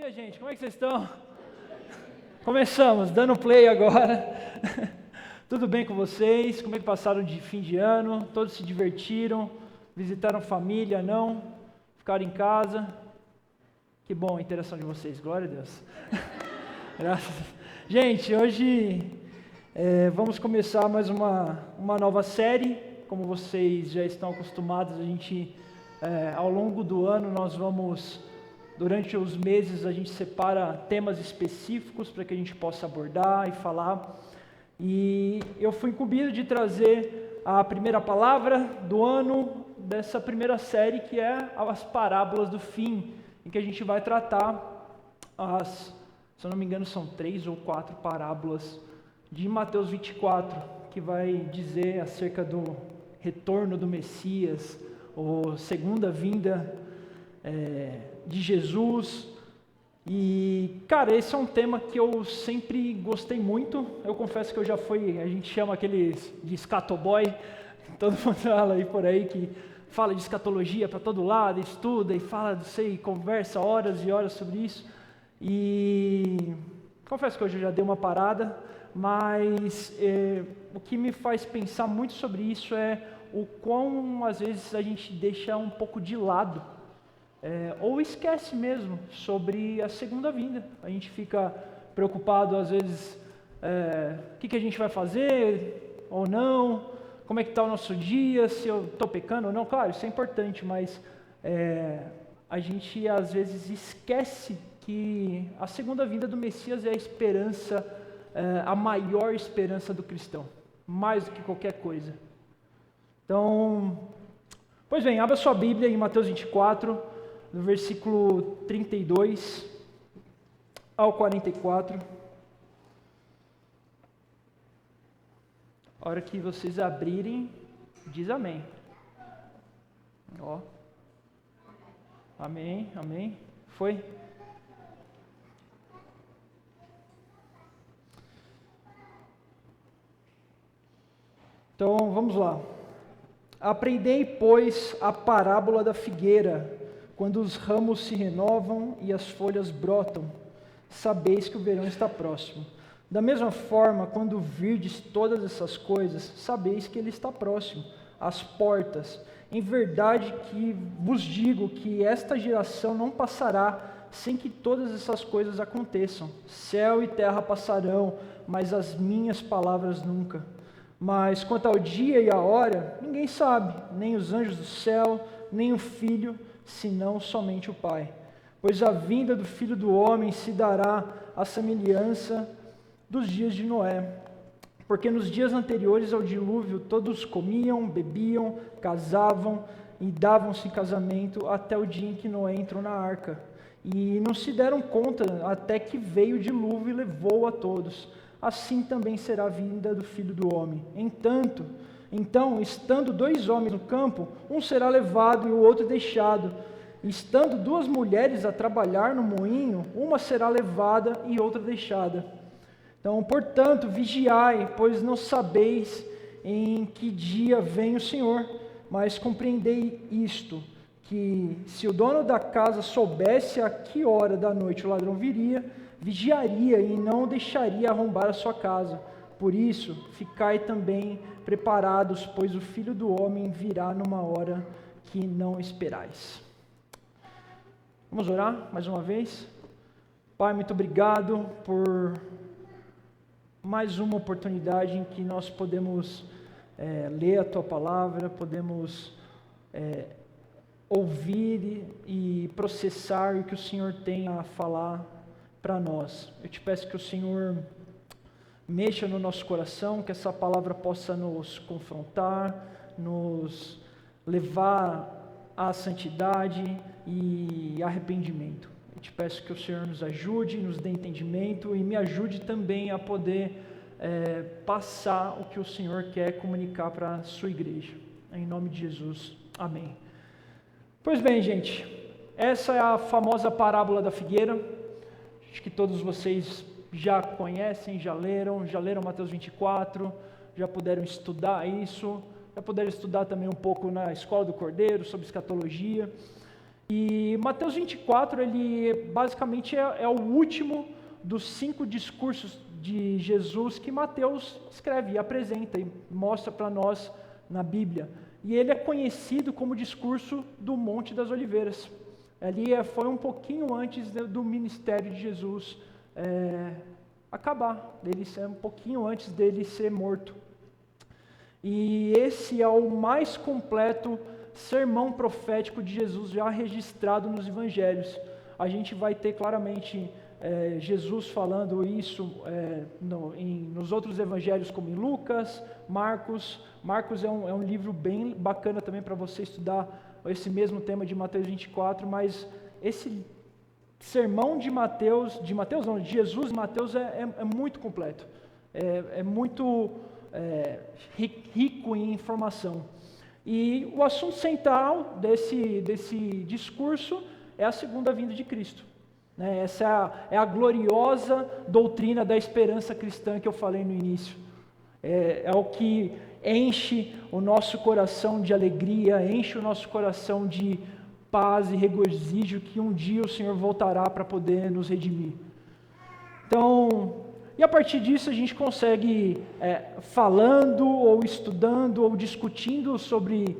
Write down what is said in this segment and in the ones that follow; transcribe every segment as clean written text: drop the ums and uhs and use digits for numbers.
dia, gente. Como é que vocês estão? Começamos, dando play agora. Tudo bem com vocês? Como é que passaram de fim de ano? Todos se divertiram? Visitaram família? Não? Ficaram em casa? Que bom a interação de vocês, glória a Deus. Graças. Gente, hoje vamos começar mais uma nova série. Como vocês já estão acostumados, a gente, ao longo do ano, nós vamos... Durante os meses a gente separa temas específicos para que a gente possa abordar e falar. E eu fui incumbido de trazer a primeira palavra do ano dessa primeira série, que é as parábolas do fim, em que a gente vai tratar se eu não me engano, são 3 ou 4 parábolas de Mateus 24, que vai dizer acerca do retorno do Messias, ou segunda vinda de Jesus. E, cara, esse é um tema que eu sempre gostei muito. Eu confesso que eu já fui, a gente chama aqueles de escatoboy, todo mundo fala aí por aí que fala de escatologia para todo lado, estuda e fala, não sei, conversa horas e horas sobre isso. E confesso que hoje eu já dei uma parada, mas o que me faz pensar muito sobre isso é o quão às vezes a gente deixa um pouco de lado, ou esquece mesmo sobre a segunda vinda. A gente fica preocupado às vezes, o que a gente vai fazer ou não, como é que está o nosso dia, se eu estou pecando ou não. Claro, isso é importante, mas a gente às vezes esquece que a segunda vinda do Messias é a esperança, a maior esperança do cristão, mais do que qualquer coisa. Então, pois bem, abra sua Bíblia em Mateus 24, no versículo 32 ao 44. A hora que vocês abrirem, diz amém. Ó. Amém, amém. Foi? Então, vamos lá. Aprendei, pois, a parábola da figueira. Quando os ramos se renovam e as folhas brotam, sabeis que o verão está próximo. Da mesma forma, quando virdes todas essas coisas, sabeis que ele está próximo, às portas. Em verdade que vos digo que esta geração não passará sem que todas essas coisas aconteçam. Céu e terra passarão, mas as minhas palavras nunca. Mas quanto ao dia e a hora, ninguém sabe, nem os anjos do céu, nem o Filho, senão somente o Pai. Pois a vinda do Filho do Homem se dará à semelhança dos dias de Noé. Porque nos dias anteriores ao dilúvio, todos comiam, bebiam, casavam e davam-se em casamento até o dia em que Noé entrou na arca. E não se deram conta até que veio o dilúvio e levou a todos. Assim também será a vinda do Filho do Homem. Então, estando 2 homens no campo, um será levado e o outro deixado. Estando 2 mulheres a trabalhar no moinho, uma será levada e outra deixada. Então, portanto, vigiai, pois não sabeis em que dia vem o Senhor. Mas compreendei isto, que se o dono da casa soubesse a que hora da noite o ladrão viria, vigiaria e não deixaria arrombar a sua casa. Por isso, ficai também preparados, pois o Filho do Homem virá numa hora que não esperais. Vamos orar mais uma vez? Pai, muito obrigado por mais uma oportunidade em que nós podemos ler a Tua Palavra, podemos ouvir e processar o que o Senhor tem a falar para nós. Eu te peço que o Senhor mexa no nosso coração, que essa palavra possa nos confrontar, nos levar à santidade e arrependimento. Eu te peço que o Senhor nos ajude, nos dê entendimento e me ajude também a poder passar o que o Senhor quer comunicar para a sua igreja. Em nome de Jesus. Amém. Pois bem, gente, essa é a famosa parábola da figueira. Acho que todos vocês já conhecem, já leram Mateus 24, já puderam estudar isso, já puderam estudar também um pouco na Escola do Cordeiro, sobre escatologia. E Mateus 24, ele basicamente é o último dos 5 discursos de Jesus que Mateus escreve e apresenta e mostra para nós na Bíblia. E ele é conhecido como o discurso do Monte das Oliveiras. Ali foi um pouquinho antes do ministério de Jesus acabar, um pouquinho antes dele ser morto. E esse é o mais completo sermão profético de Jesus já registrado nos evangelhos. A gente vai ter claramente Jesus falando isso nos outros evangelhos, como em Lucas, Marcos. Marcos é um livro bem bacana também para você estudar esse mesmo tema de Mateus 24, mas esse sermão de Jesus e Mateus é muito completo, é muito rico em informação. E o assunto central desse discurso é a segunda vinda de Cristo. Essa é a gloriosa doutrina da esperança cristã que eu falei no início. É o que enche o nosso coração de alegria, enche o nosso coração de paz e regozijo que um dia o Senhor voltará para poder nos redimir. Então, e a partir disso a gente consegue, falando ou estudando ou discutindo sobre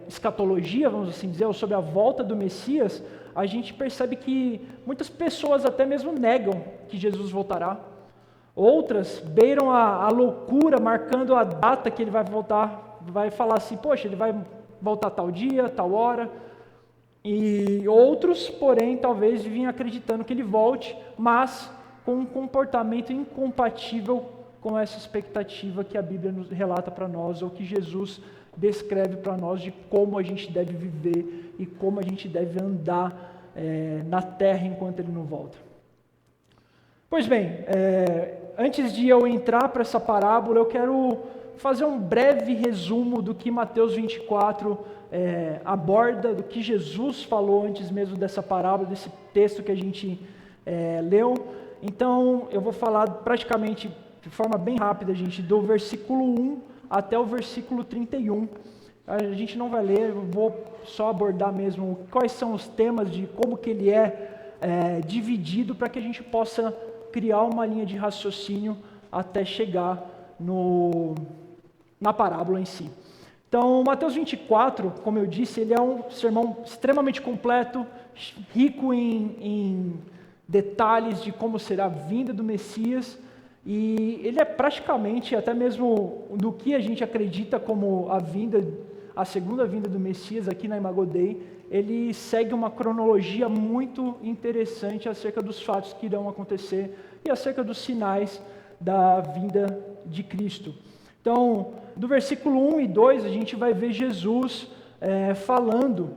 escatologia, vamos assim dizer, ou sobre a volta do Messias, a gente percebe que muitas pessoas até mesmo negam que Jesus voltará. Outras beiram a loucura, marcando a data que ele vai voltar, vai falar assim, poxa, ele vai voltar tal dia, tal hora. E outros, porém, talvez vinham acreditando que ele volte, mas com um comportamento incompatível com essa expectativa que a Bíblia nos relata para nós, ou que Jesus descreve para nós de como a gente deve viver e como a gente deve andar na terra enquanto ele não volta. Pois bem, antes de eu entrar para essa parábola, eu quero fazer um breve resumo do que Mateus 24 aborda, do que Jesus falou antes mesmo dessa parábola, desse texto que a gente leu. Então, eu vou falar praticamente de forma bem rápida, gente, do versículo 1 até o versículo 31. A gente não vai ler, eu vou só abordar mesmo quais são os temas de como que ele dividido para que a gente possa criar uma linha de raciocínio até chegar na parábola em si. Então, Mateus 24, como eu disse, ele é um sermão extremamente completo, rico em detalhes de como será a vinda do Messias, e ele é praticamente, até mesmo do que a gente acredita como a segunda vinda do Messias aqui na Imago Dei, ele segue uma cronologia muito interessante acerca dos fatos que irão acontecer e acerca dos sinais da vinda de Cristo. Então, do versículo 1 e 2, a gente vai ver Jesus falando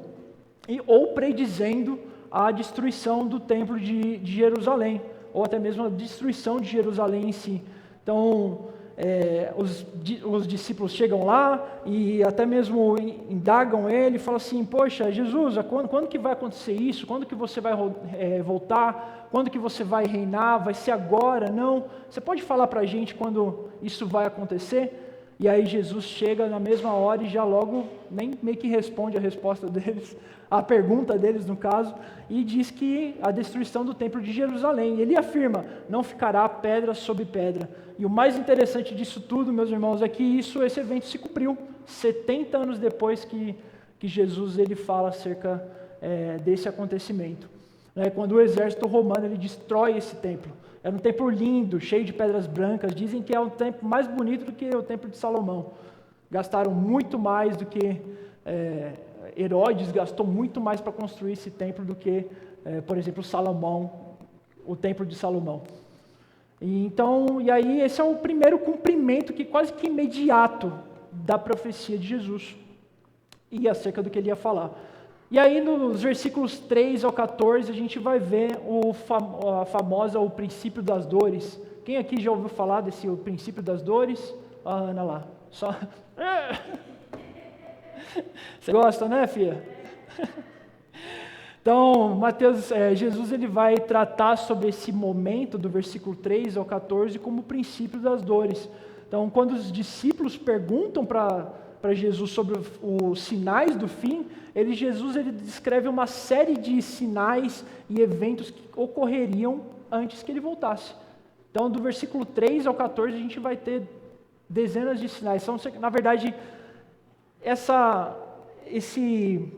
ou predizendo a destruição do templo de Jerusalém, ou até mesmo a destruição de Jerusalém em si. Então, os discípulos chegam lá e até mesmo indagam ele, falam assim, poxa, Jesus, quando que vai acontecer isso? Quando que você vai voltar? Quando que você vai reinar? Vai ser agora? Não? Você pode falar para a gente quando isso vai acontecer? E aí Jesus chega na mesma hora e já logo nem meio que responde a resposta deles, a pergunta deles no caso, e diz que a destruição do templo de Jerusalém. Ele afirma, não ficará pedra sobre pedra. E o mais interessante disso tudo, meus irmãos, é que esse evento se cumpriu 70 anos depois que Jesus ele fala acerca desse acontecimento. Quando o exército romano ele destrói esse templo. Era um templo lindo, cheio de pedras brancas. Dizem que é um templo mais bonito do que o templo de Salomão. Gastaram muito mais do que Herodes gastou muito mais para construir esse templo do que, por exemplo, o templo de Salomão. E aí esse é o primeiro cumprimento que quase que imediato da profecia de Jesus e acerca do que ele ia falar. E aí nos versículos 3 ao 14 a gente vai ver o princípio das dores. Quem aqui já ouviu falar o princípio das dores? A Ana lá. Só... Você gosta, né, filha? Então, Jesus ele vai tratar sobre esse momento do versículo 3 ao 14 como o princípio das dores. Então, quando os discípulos perguntam para para Jesus sobre os sinais do fim, Jesus descreve uma série de sinais e eventos que ocorreriam antes que ele voltasse. Então, do versículo 3 ao 14, a gente vai ter dezenas de sinais. Na verdade, esse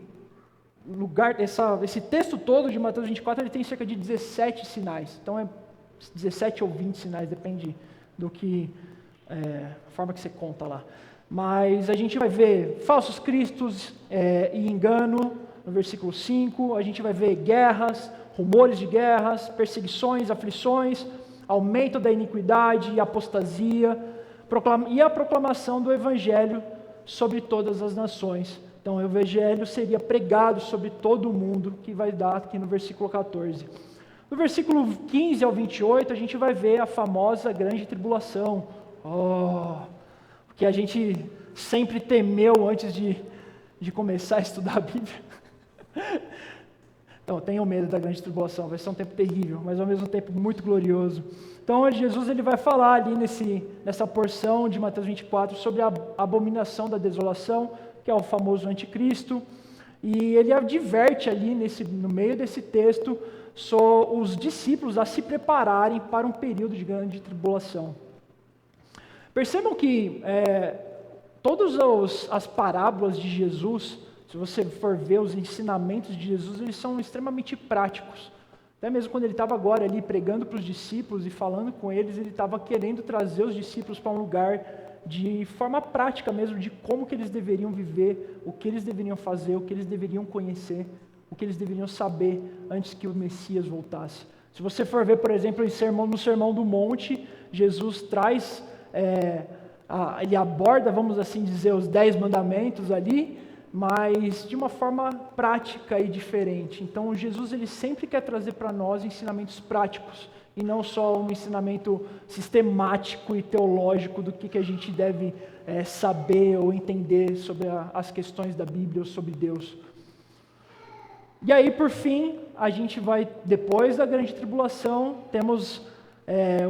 texto todo de Mateus 24, ele tem cerca de 17 sinais. Então, é 17 ou 20 sinais, depende do a forma que você conta lá. Mas a gente vai ver falsos cristos e engano, no versículo 5. A gente vai ver guerras, rumores de guerras, perseguições, aflições, aumento da iniquidade e apostasia, e a proclamação do Evangelho sobre todas as nações. Então, o Evangelho seria pregado sobre todo o mundo, que vai dar aqui no versículo 14. No versículo 15 ao 28, a gente vai ver a famosa grande tribulação. Que a gente sempre temeu antes de começar a estudar a Bíblia. Então, tenham medo da grande tribulação, vai ser um tempo terrível, mas ao mesmo tempo muito glorioso. Então, Jesus ele vai falar ali nessa porção de Mateus 24 sobre a abominação da desolação, que é o famoso anticristo, e ele adverte ali no meio desse texto os discípulos a se prepararem para um período de grande tribulação. Percebam que todas as parábolas de Jesus, se você for ver os ensinamentos de Jesus, eles são extremamente práticos. Até mesmo quando ele estava agora ali pregando para os discípulos e falando com eles, ele estava querendo trazer os discípulos para um lugar de forma prática mesmo, de como que eles deveriam viver, o que eles deveriam fazer, o que eles deveriam conhecer, o que eles deveriam saber antes que o Messias voltasse. Se você for ver, por exemplo, no Sermão do Monte, Jesus traz... ele aborda, vamos assim dizer, os 10 mandamentos ali, mas de uma forma prática e diferente. Então, Jesus ele sempre quer trazer para nós ensinamentos práticos, e não só um ensinamento sistemático e teológico do que a gente deve saber ou entender sobre as questões da Bíblia ou sobre Deus. E aí, por fim, a gente vai, depois da grande tribulação, temos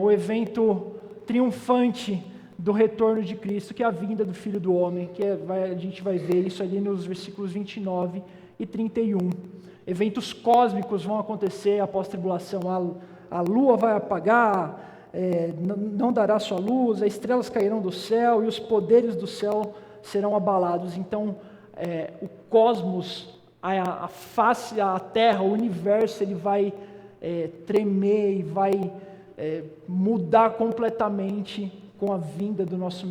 o evento triunfante do retorno de Cristo, que é a vinda do Filho do Homem, a gente vai ver isso ali nos versículos 29 e 31. Eventos cósmicos vão acontecer após a tribulação, a lua vai apagar, não dará sua luz, as estrelas cairão do céu e os poderes do céu serão abalados. Então, o cosmos, a face, a terra, o universo, ele vai tremer e vai mudar completamente com a vinda do nosso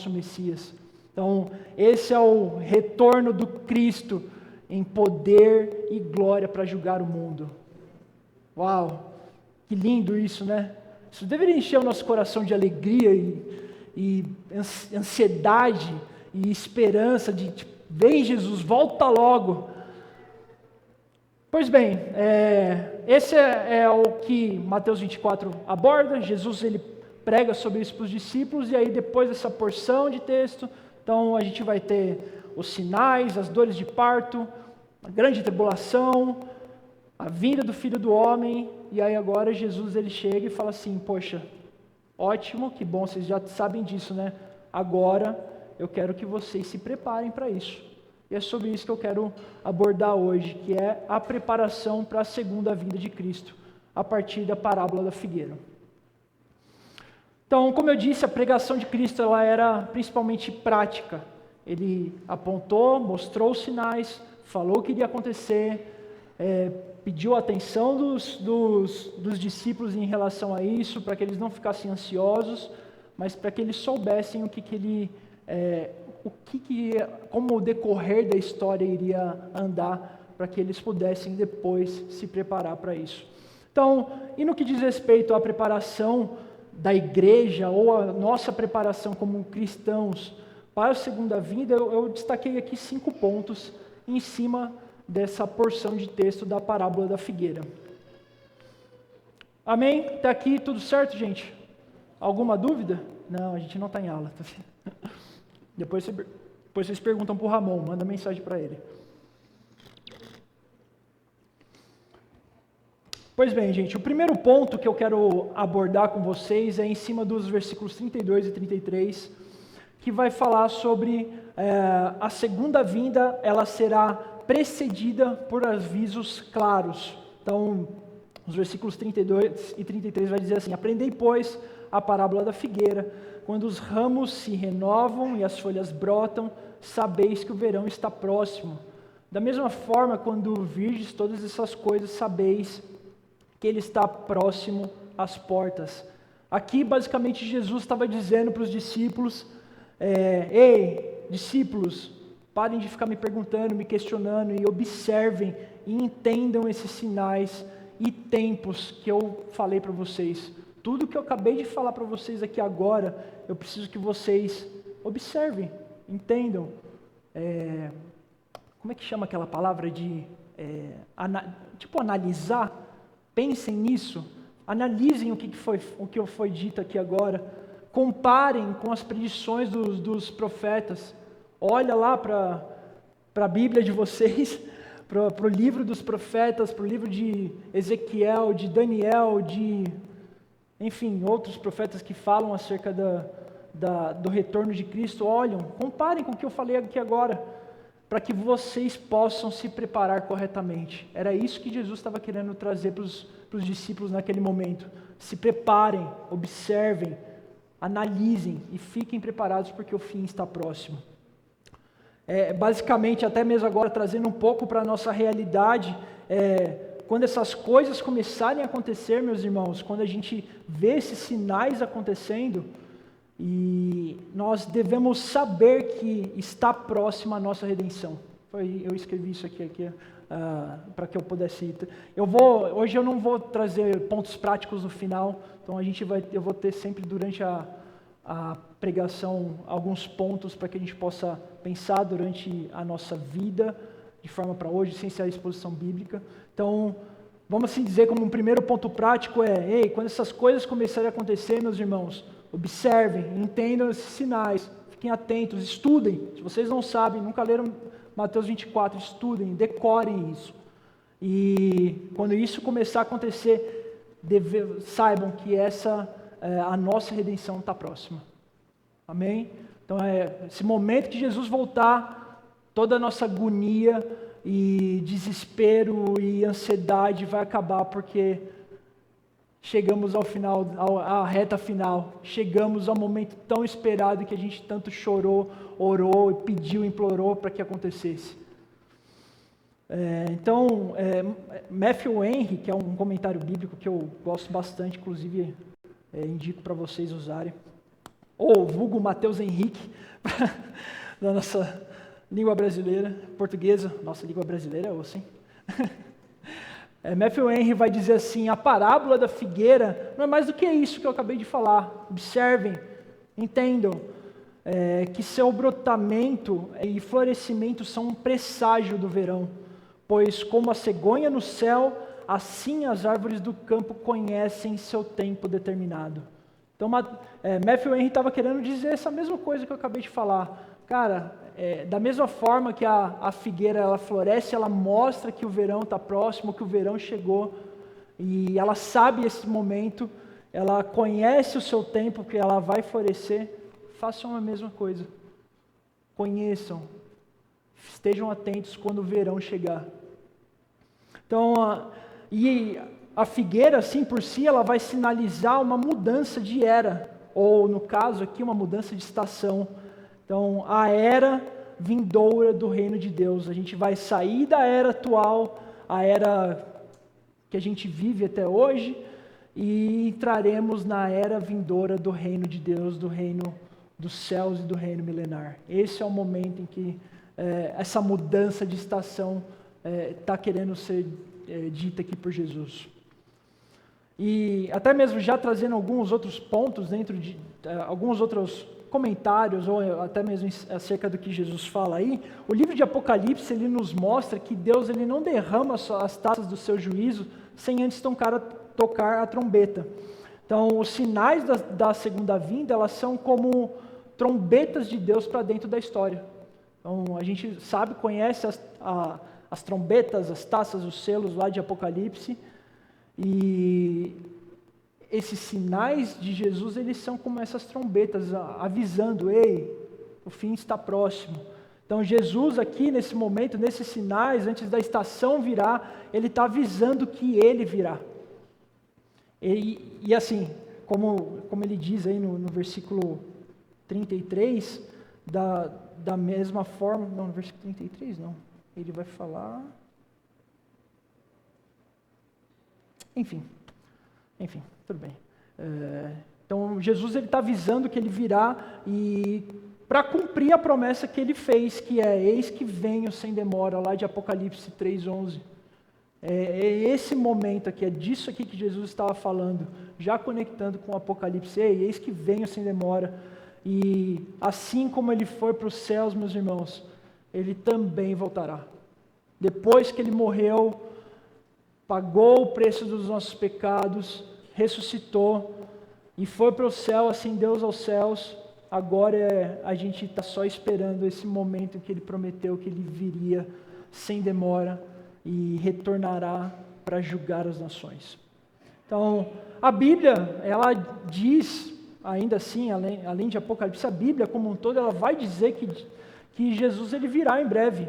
Messias. Então, esse é o retorno do Cristo em poder e glória para julgar o mundo. Uau, que lindo isso, né? Isso deveria encher o nosso coração de alegria e ansiedade e esperança de vem Jesus, volta logo. Pois bem, esse é o que Mateus 24 aborda. Jesus ele prega sobre isso para os discípulos, e aí depois dessa porção de texto, então a gente vai ter os sinais, as dores de parto, a grande tribulação, a vinda do Filho do Homem, e aí agora Jesus ele chega e fala assim, poxa, ótimo, que bom, vocês já sabem disso, né? Agora eu quero que vocês se preparem para isso. E é sobre isso que eu quero abordar hoje, que é a preparação para a segunda vinda de Cristo, a partir da parábola da figueira. Então, como eu disse, a pregação de Cristo ela era principalmente prática. Ele apontou, mostrou os sinais, falou o que iria acontecer, pediu a atenção dos discípulos em relação a isso, para que eles não ficassem ansiosos, mas para que eles soubessem como o decorrer da história iria andar, para que eles pudessem depois se preparar para isso. Então, e no que diz respeito à preparação da igreja, ou a nossa preparação como cristãos para a segunda vinda, eu destaquei aqui 5 pontos em cima dessa porção de texto da parábola da figueira. Amém? Até aqui tudo certo, gente? Alguma dúvida? Não, a gente não está em aula. Tá? Depois vocês perguntam para o Ramon, manda mensagem para ele. Pois bem, gente, o primeiro ponto que eu quero abordar com vocês é em cima dos versículos 32 e 33, que vai falar sobre a segunda vinda, ela será precedida por avisos claros. Então, os versículos 32 e 33 vai dizer assim: aprendei, pois, a parábola da figueira. Quando os ramos se renovam e as folhas brotam, sabeis que o verão está próximo. Da mesma forma, quando virdes todas essas coisas, sabeis que ele está próximo às portas. Aqui, basicamente, Jesus estava dizendo para os discípulos: ei, discípulos, parem de ficar me perguntando, me questionando, e observem e entendam esses sinais e tempos que eu falei para vocês. Tudo que eu acabei de falar para vocês aqui agora, eu preciso que vocês observem, entendam. Como é que chama aquela palavra de analisar? Pensem nisso, analisem o que foi dito aqui agora, comparem com as predições dos profetas. Olha lá para a Bíblia de vocês, para o livro dos profetas, para o livro de Ezequiel, de Daniel, enfim, outros profetas que falam acerca do retorno de Cristo. Olhem, comparem com o que eu falei aqui agora, para que vocês possam se preparar corretamente. Era isso que Jesus estava querendo trazer para os discípulos naquele momento. Se preparem, observem, analisem e fiquem preparados, porque o fim está próximo. Basicamente, até mesmo agora, trazendo um pouco para a nossa realidade, quando essas coisas começarem a acontecer, meus irmãos, quando a gente vê esses sinais acontecendo, e nós devemos saber que está próxima a nossa redenção. Eu escrevi isso aqui para que eu pudesse ir. Hoje eu não vou trazer pontos práticos no final, então eu vou ter sempre durante a pregação alguns pontos para que a gente possa pensar durante a nossa vida, de forma para hoje, sem ser a exposição bíblica. Então, vamos assim dizer, como um primeiro ponto prático quando essas coisas começarem a acontecer, meus irmãos, observem, entendam esses sinais, fiquem atentos, estudem. Se vocês não sabem, nunca leram Mateus 24, estudem, decorem isso. E quando isso começar a acontecer, saibam que a nossa redenção está próxima. Amém? Então, esse momento que Jesus voltar, toda a nossa agonia e desespero e ansiedade vai acabar, porque chegamos ao final, à reta final, chegamos ao momento tão esperado que a gente tanto chorou, orou, pediu, implorou para que acontecesse. Então, Matthew Henry, que é um comentário bíblico que eu gosto bastante, inclusive indico para vocês usarem, ou vulgo Mateus Henrique, da nossa língua brasileira, portuguesa, nossa língua brasileira é osso, hein? Matthew Henry vai dizer assim: a parábola da figueira não é mais do que isso que eu acabei de falar. Observem, entendam, que seu brotamento e florescimento são um presságio do verão, pois como a cegonha no céu, assim as árvores do campo conhecem seu tempo determinado. Então, Matthew Henry estava querendo dizer essa mesma coisa que eu acabei de falar. Cara, da mesma forma que a figueira ela floresce, ela mostra que o verão está próximo, que o verão chegou, e ela sabe esse momento, ela conhece o seu tempo, que ela vai florescer. Façam a mesma coisa. Conheçam, estejam atentos quando o verão chegar. Então, e a figueira, assim por si, ela vai sinalizar uma mudança de era, ou no caso aqui, uma mudança de estação. Então, a era vindoura do reino de Deus. A gente vai sair da era atual, a era que a gente vive até hoje, e entraremos na era vindoura do reino de Deus, do reino dos céus e do reino milenar. Esse é o momento em que essa mudança de estação está querendo ser dita aqui por Jesus. E até mesmo já trazendo alguns outros pontos dentro de alguns outros comentários, ou até mesmo acerca do que Jesus fala aí, o livro de Apocalipse, ele nos mostra que Deus ele não derrama as taças do seu juízo sem antes tocar a trombeta. Então, os sinais da segunda vinda, elas são como trombetas de Deus para dentro da história. Então, a gente sabe, conhece as trombetas, as taças, os selos lá de Apocalipse, e esses sinais de Jesus, eles são como essas trombetas, avisando: ei, o fim está próximo. Então Jesus aqui nesse momento, nesses sinais, antes da estação virar, ele está avisando que ele virá. E assim, como ele diz aí no versículo 33, da mesma forma, não, no versículo 33 não, ele vai falar, enfim, tudo bem. Então Jesus ele está avisando que ele virá e para cumprir a promessa que ele fez, que é: eis que venho sem demora, lá de Apocalipse 3:11. É esse momento aqui, é disso aqui que Jesus estava falando, já conectando com o Apocalipse. Ei, eis que venho sem demora. E assim como ele foi para os céus, meus irmãos, ele também voltará. Depois que ele morreu, pagou o preço dos nossos pecados, ressuscitou e foi para o céu, ascendeu aos céus. Agora a gente está só esperando esse momento que ele prometeu que ele viria sem demora e retornará para julgar as nações. Então, a Bíblia, ela diz, ainda assim, além de Apocalipse, a Bíblia como um todo, ela vai dizer que Jesus ele virá em breve.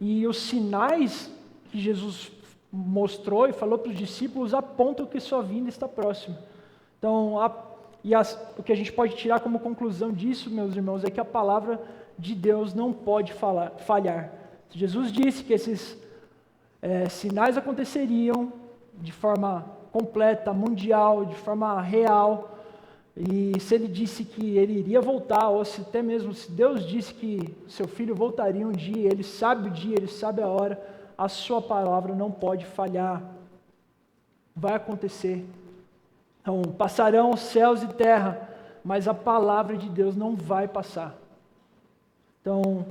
E os sinais que Jesus mostrou e falou para os discípulos apontam que sua vinda está próxima. Então, o que a gente pode tirar como conclusão disso, meus irmãos, é que a palavra de Deus não pode falhar. Jesus disse que esses sinais aconteceriam de forma completa, mundial, de forma real, e se ele disse que ele iria voltar, ou se até mesmo se Deus disse que seu filho voltaria um dia, ele sabe o dia, ele sabe a hora, a sua palavra não pode falhar, vai acontecer. Então, passarão os céus e terra, mas a palavra de Deus não vai passar. Então,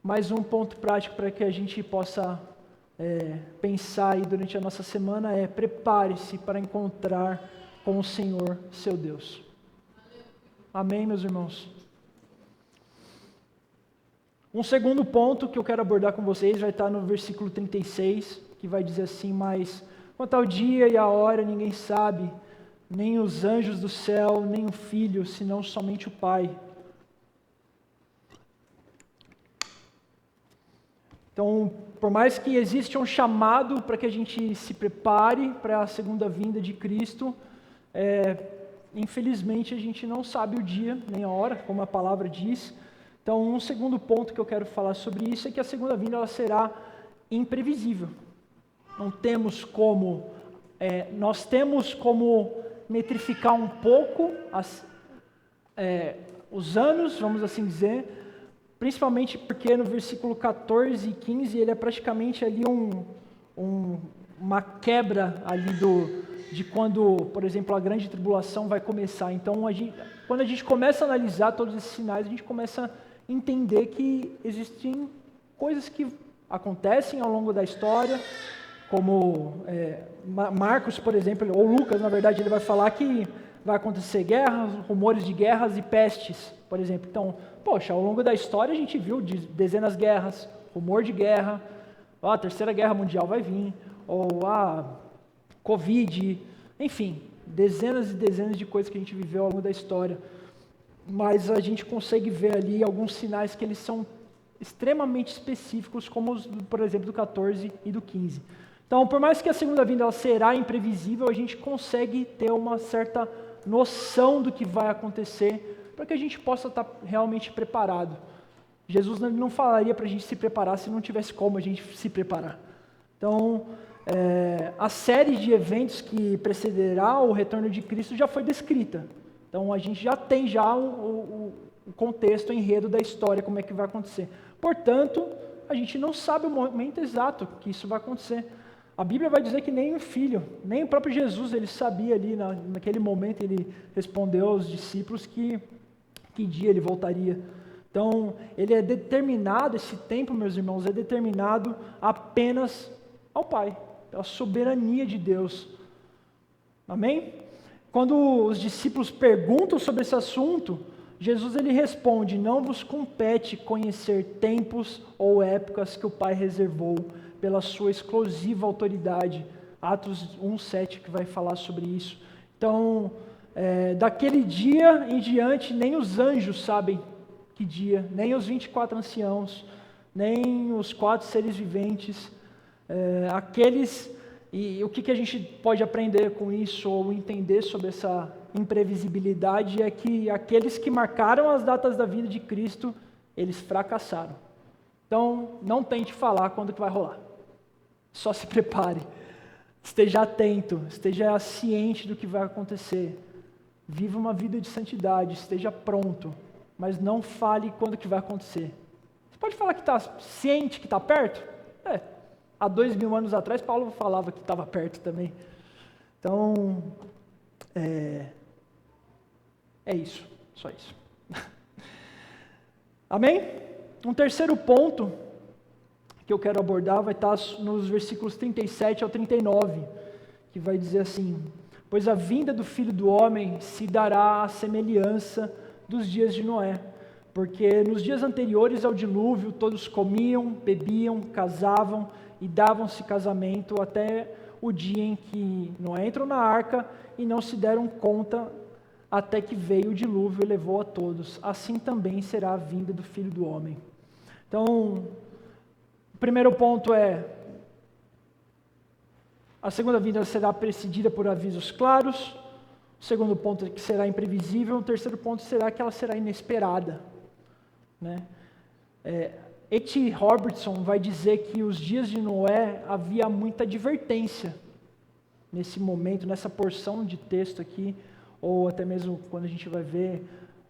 mais um ponto prático para que a gente possa pensar aí durante a nossa semana é: prepare-se para encontrar com o Senhor, seu Deus. Amém, meus irmãos? Um segundo ponto que eu quero abordar com vocês vai estar no versículo 36, que vai dizer assim: mas quanto ao dia e a hora ninguém sabe, nem os anjos do céu, nem o Filho, senão somente o Pai. Então, por mais que exista um chamado para que a gente se prepare para a segunda vinda de Cristo, infelizmente a gente não sabe o dia nem a hora, como a palavra diz. Então, um segundo ponto que eu quero falar sobre isso é que a segunda vinda ela será imprevisível. Não temos como, nós temos como metrificar um pouco os anos, vamos assim dizer, principalmente porque no versículo 14 e 15 ele é praticamente ali uma quebra ali de quando, por exemplo, a grande tribulação vai começar. Então, quando a gente começa a analisar todos esses sinais, a gente começa a entender que existem coisas que acontecem ao longo da história, como Marcos, por exemplo, ou Lucas, na verdade, ele vai falar que vai acontecer guerras, rumores de guerras e pestes, por exemplo. Então, poxa, ao longo da história a gente viu dezenas de guerras, rumor de guerra, a Terceira Guerra Mundial vai vir, ou a Covid, enfim, dezenas e dezenas de coisas que a gente viveu ao longo da história. Mas a gente consegue ver ali alguns sinais que eles são extremamente específicos, como os, por exemplo, do 14 e do 15. Então, por mais que a segunda vinda ela será imprevisível, a gente consegue ter uma certa noção do que vai acontecer, para que a gente possa estar realmente preparado. Jesus não falaria para a gente se preparar se não tivesse como a gente se preparar. Então, a série de eventos que precederá o retorno de Cristo já foi descrita. Então, a gente já tem o contexto, o enredo da história, como é que vai acontecer. Portanto, a gente não sabe o momento exato que isso vai acontecer. A Bíblia vai dizer que nem o Filho, nem o próprio Jesus, ele sabia ali, naquele momento, ele respondeu aos discípulos que dia ele voltaria. Então, ele é determinado, esse tempo, meus irmãos, é determinado apenas ao Pai, pela soberania de Deus. Amém? Quando os discípulos perguntam sobre esse assunto, Jesus ele responde: não vos compete conhecer tempos ou épocas que o Pai reservou pela sua exclusiva autoridade. Atos 1:7 que vai falar sobre isso. Então, daquele dia em diante, nem os anjos sabem que dia, nem os 24 anciãos, nem os 4 seres viventes, e o que a gente pode aprender com isso, ou entender sobre essa imprevisibilidade, é que aqueles que marcaram as datas da vida de Cristo, eles fracassaram. Então, não tente falar quando que vai rolar. Só se prepare. Esteja atento, esteja ciente do que vai acontecer. Viva uma vida de santidade, esteja pronto, mas não fale quando que vai acontecer. Você pode falar que está ciente, que está perto? Há 2000 anos atrás, Paulo falava que estava perto também. Então, é isso, só isso. Amém? Um terceiro ponto que eu quero abordar vai estar nos versículos 37 ao 39, que vai dizer assim: pois a vinda do Filho do Homem se dará à semelhança dos dias de Noé, porque nos dias anteriores ao dilúvio todos comiam, bebiam, casavam e davam-se casamento até o dia em que Noé entrou na arca e não se deram conta até que veio o dilúvio e levou a todos. Assim também será a vinda do Filho do Homem. Então, o primeiro ponto é: a segunda vinda será precedida por avisos claros. O segundo ponto é que será imprevisível. O terceiro ponto será que ela será inesperada, né? E.T. Robertson vai dizer que os dias de Noé havia muita advertência nesse momento, nessa porção de texto aqui, ou até mesmo quando a gente vai ver,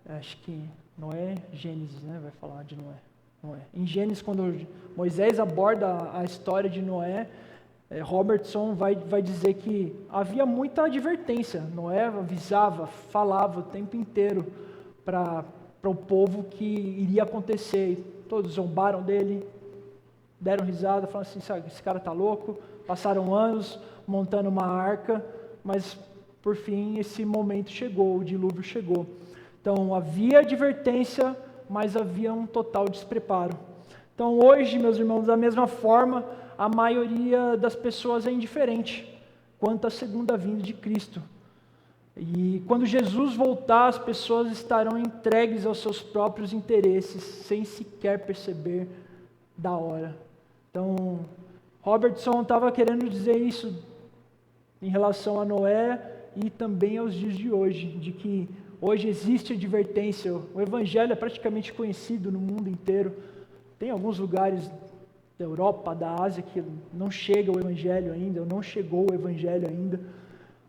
acho que Noé, Gênesis, né, vai falar de Noé. Em Gênesis, quando Moisés aborda a história de Noé, Robertson vai dizer que havia muita advertência. Noé avisava, falava o tempo inteiro para o povo que iria acontecer. Todos zombaram dele, deram risada, falaram assim: esse cara está louco. Passaram anos montando uma arca, mas por fim esse momento chegou, o dilúvio chegou. Então havia advertência, mas havia um total despreparo. Então hoje, meus irmãos, da mesma forma, a maioria das pessoas é indiferente quanto à segunda vinda de Cristo. E quando Jesus voltar, as pessoas estarão entregues aos seus próprios interesses, sem sequer perceber da hora. Então, Robertson estava querendo dizer isso em relação a Noé e também aos dias de hoje, de que hoje existe advertência. O Evangelho é praticamente conhecido no mundo inteiro. Tem alguns lugares da Europa, da Ásia, que não chega o Evangelho ainda, ou não chegou o Evangelho ainda.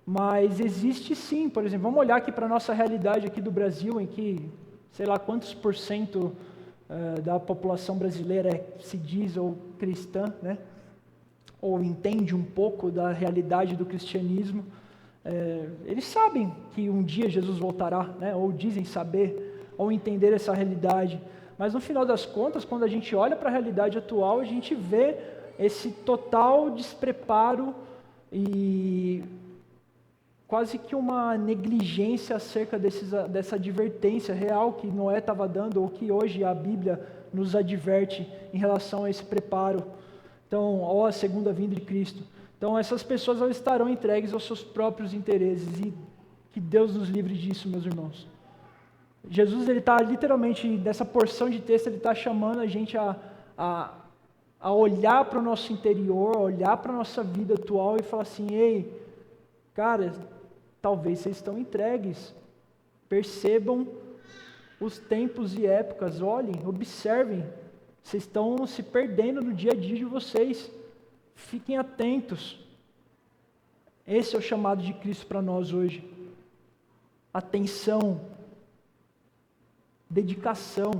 Mas existe sim, por exemplo, vamos olhar aqui para a nossa realidade aqui do Brasil, em que, sei lá quantos por cento da população brasileira se diz ou cristã, né? Ou entende um pouco da realidade do cristianismo. Eles sabem que um dia Jesus voltará, né? Ou dizem saber, ou entender essa realidade. Mas no final das contas, quando a gente olha para a realidade atual, a gente vê esse total despreparo e quase que uma negligência acerca dessa advertência real que Noé estava dando, ou que hoje a Bíblia nos adverte em relação a esse preparo, então, ou a segunda vinda de Cristo. Então, essas pessoas elas estarão entregues aos seus próprios interesses, e que Deus nos livre disso, meus irmãos. Jesus, ele está literalmente, nessa porção de texto, ele está chamando a gente a olhar para o nosso interior, a olhar para a nossa vida atual e falar assim: ei, cara, talvez vocês estão entregues, percebam os tempos e épocas, olhem, observem, vocês estão se perdendo no dia a dia de vocês, fiquem atentos. Esse é o chamado de Cristo para nós hoje. Atenção, dedicação,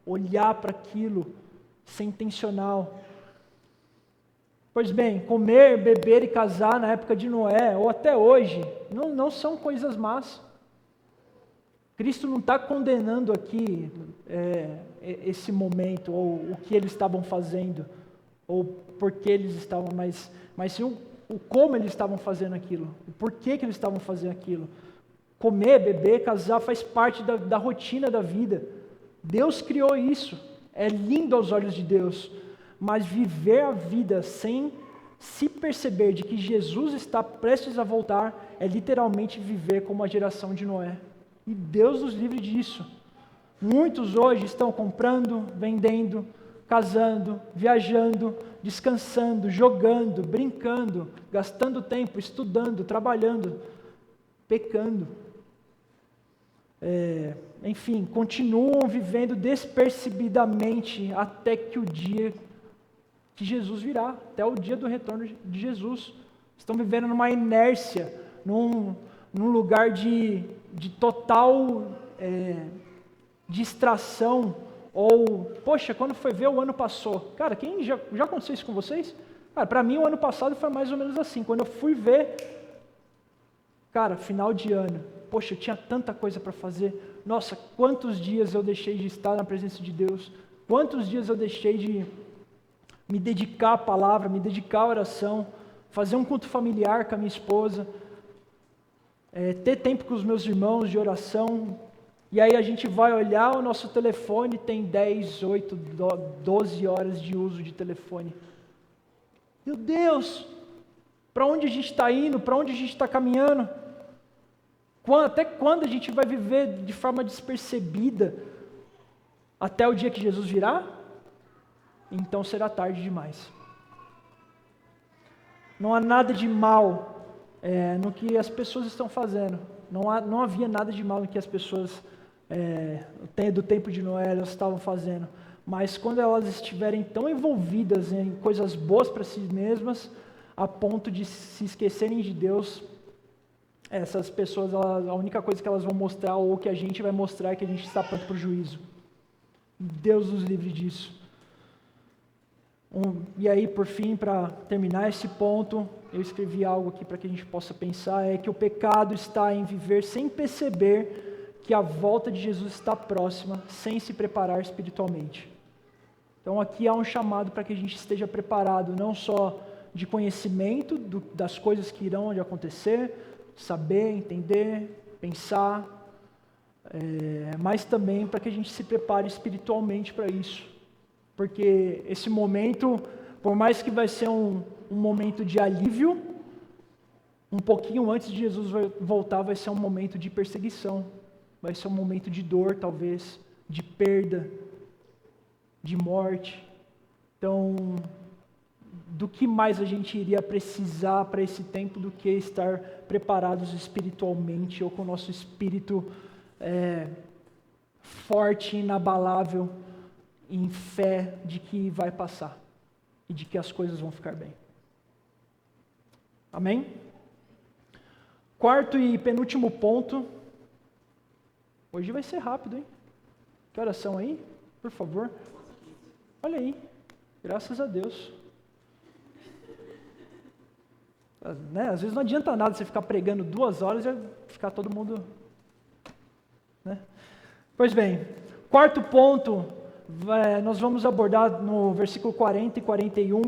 olhar para aquilo, ser intencional. Pois bem, comer, beber e casar na época de Noé, ou até hoje, não são coisas más. Cristo não está condenando aqui esse momento, ou o que eles estavam fazendo, ou por que eles estavam, mas sim o como eles estavam fazendo aquilo, o porquê que eles estavam fazendo aquilo. Comer, beber, casar faz parte da rotina da vida. Deus criou isso, é lindo aos olhos de Deus. Mas viver a vida sem se perceber de que Jesus está prestes a voltar é literalmente viver como a geração de Noé. E Deus nos livre disso. Muitos hoje estão comprando, vendendo, casando, viajando, descansando, jogando, brincando, gastando tempo, estudando, trabalhando, pecando. Enfim, continuam vivendo despercebidamente até que o dia que Jesus virá, até o dia do retorno de Jesus. Estão vivendo numa inércia, num lugar de total distração, ou, poxa, quando foi ver o ano passou. Cara, quem já aconteceu isso com vocês? Cara, para mim o ano passado foi mais ou menos assim, quando eu fui ver, cara, final de ano, poxa, eu tinha tanta coisa para fazer, nossa, quantos dias eu deixei de estar na presença de Deus, quantos dias eu deixei de me dedicar à palavra, me dedicar à oração, fazer um culto familiar com a minha esposa, ter tempo com os meus irmãos de oração, e aí a gente vai olhar o nosso telefone, tem 10, 8, 12 horas de uso de telefone. Meu Deus, para onde a gente está indo, para onde a gente está caminhando? Até quando a gente vai viver de forma despercebida? Até o dia que Jesus virá? Então será tarde demais. Não há nada de mal no que as pessoas estão fazendo. Não havia nada de mal no que as pessoas do tempo de Noé elas estavam fazendo. Mas quando elas estiverem tão envolvidas em coisas boas para si mesmas, a ponto de se esquecerem de Deus, essas pessoas, a única coisa que elas vão mostrar, ou que a gente vai mostrar, é que a gente está pronto para o juízo. Deus nos livre disso. E aí, por fim, para terminar esse ponto, eu escrevi algo aqui para que a gente possa pensar, é que o pecado está em viver sem perceber que a volta de Jesus está próxima, sem se preparar espiritualmente. Então aqui há um chamado para que a gente esteja preparado, não só de conhecimento das coisas que irão acontecer, saber, entender, pensar, mas também para que a gente se prepare espiritualmente para isso. Porque esse momento, por mais que vai ser um momento de alívio, um pouquinho antes de Jesus voltar vai ser um momento de perseguição, vai ser um momento de dor talvez, de perda, de morte. Então, do que mais a gente iria precisar para esse tempo do que estar preparados espiritualmente ou com o nosso espírito forte, inabalável, em fé de que vai passar e de que as coisas vão ficar bem. Amém? Quarto e penúltimo ponto. Hoje vai ser rápido, hein? Que horas são aí? Por favor. Olha aí. Graças a Deus. Às vezes não adianta nada você ficar pregando 2 horas e ficar todo mundo... Né? Pois bem, quarto ponto, nós vamos abordar no versículo 40 e 41,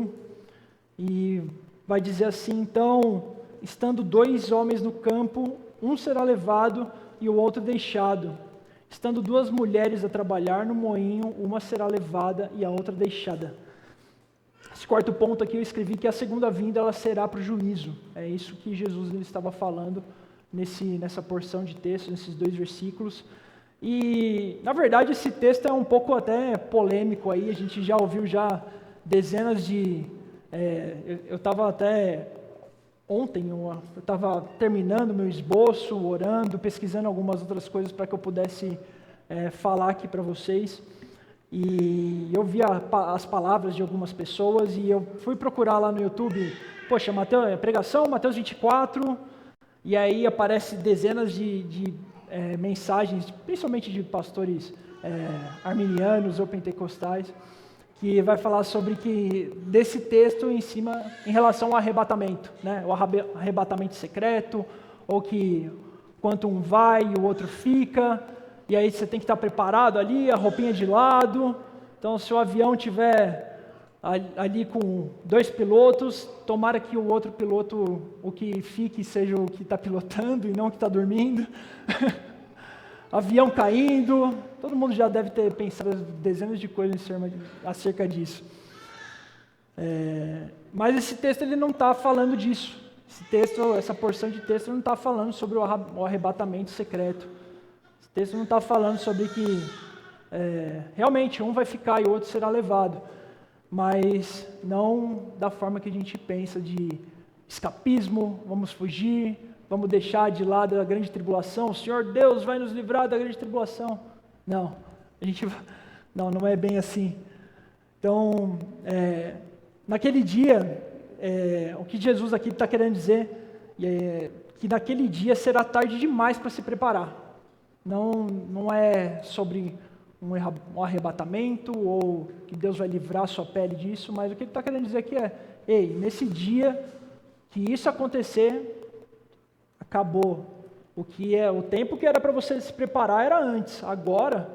e vai dizer assim: então, estando 2 homens no campo, um será levado e o outro deixado. Estando 2 mulheres a trabalhar no moinho, uma será levada e a outra deixada. Esse quarto ponto aqui eu escrevi que a segunda vinda ela será para o juízo. É isso que Jesus ele estava falando nessa porção de texto, nesses 2 versículos. E, na verdade, esse texto é um pouco até polêmico aí, a gente já ouviu já dezenas de... eu estava até... Ontem eu estava terminando meu esboço, orando, pesquisando algumas outras coisas para que eu pudesse falar aqui para vocês. E eu vi as palavras de algumas pessoas e eu fui procurar lá no YouTube, poxa, pregação, Mateus 24, e aí aparece dezenas de mensagens, principalmente de pastores arminianos ou pentecostais, que vai falar sobre desse texto em relação ao arrebatamento, né? O arrebatamento secreto, ou que quanto um vai e o outro fica, e aí você tem que estar preparado ali, a roupinha de lado. Então, se o avião tiver ali com 2 pilotos, tomara que o outro piloto, o que fique, seja o que está pilotando e não o que está dormindo. Avião caindo, todo mundo já deve ter pensado dezenas de coisas acerca disso. Mas esse texto ele não está falando disso. Essa porção de texto não está falando sobre o arrebatamento secreto. Esse texto não está falando sobre que realmente um vai ficar e o outro será levado, mas não da forma que a gente pensa de escapismo, vamos fugir, vamos deixar de lado a grande tribulação, o Senhor Deus vai nos livrar da grande tribulação. Não, não é bem assim. Então, naquele dia, o que Jesus aqui está querendo dizer é que naquele dia será tarde demais para se preparar. Não é sobre um arrebatamento ou que Deus vai livrar a sua pele disso, mas o que ele está querendo dizer aqui ei, nesse dia que isso acontecer, acabou. O tempo que era para você se preparar era antes, agora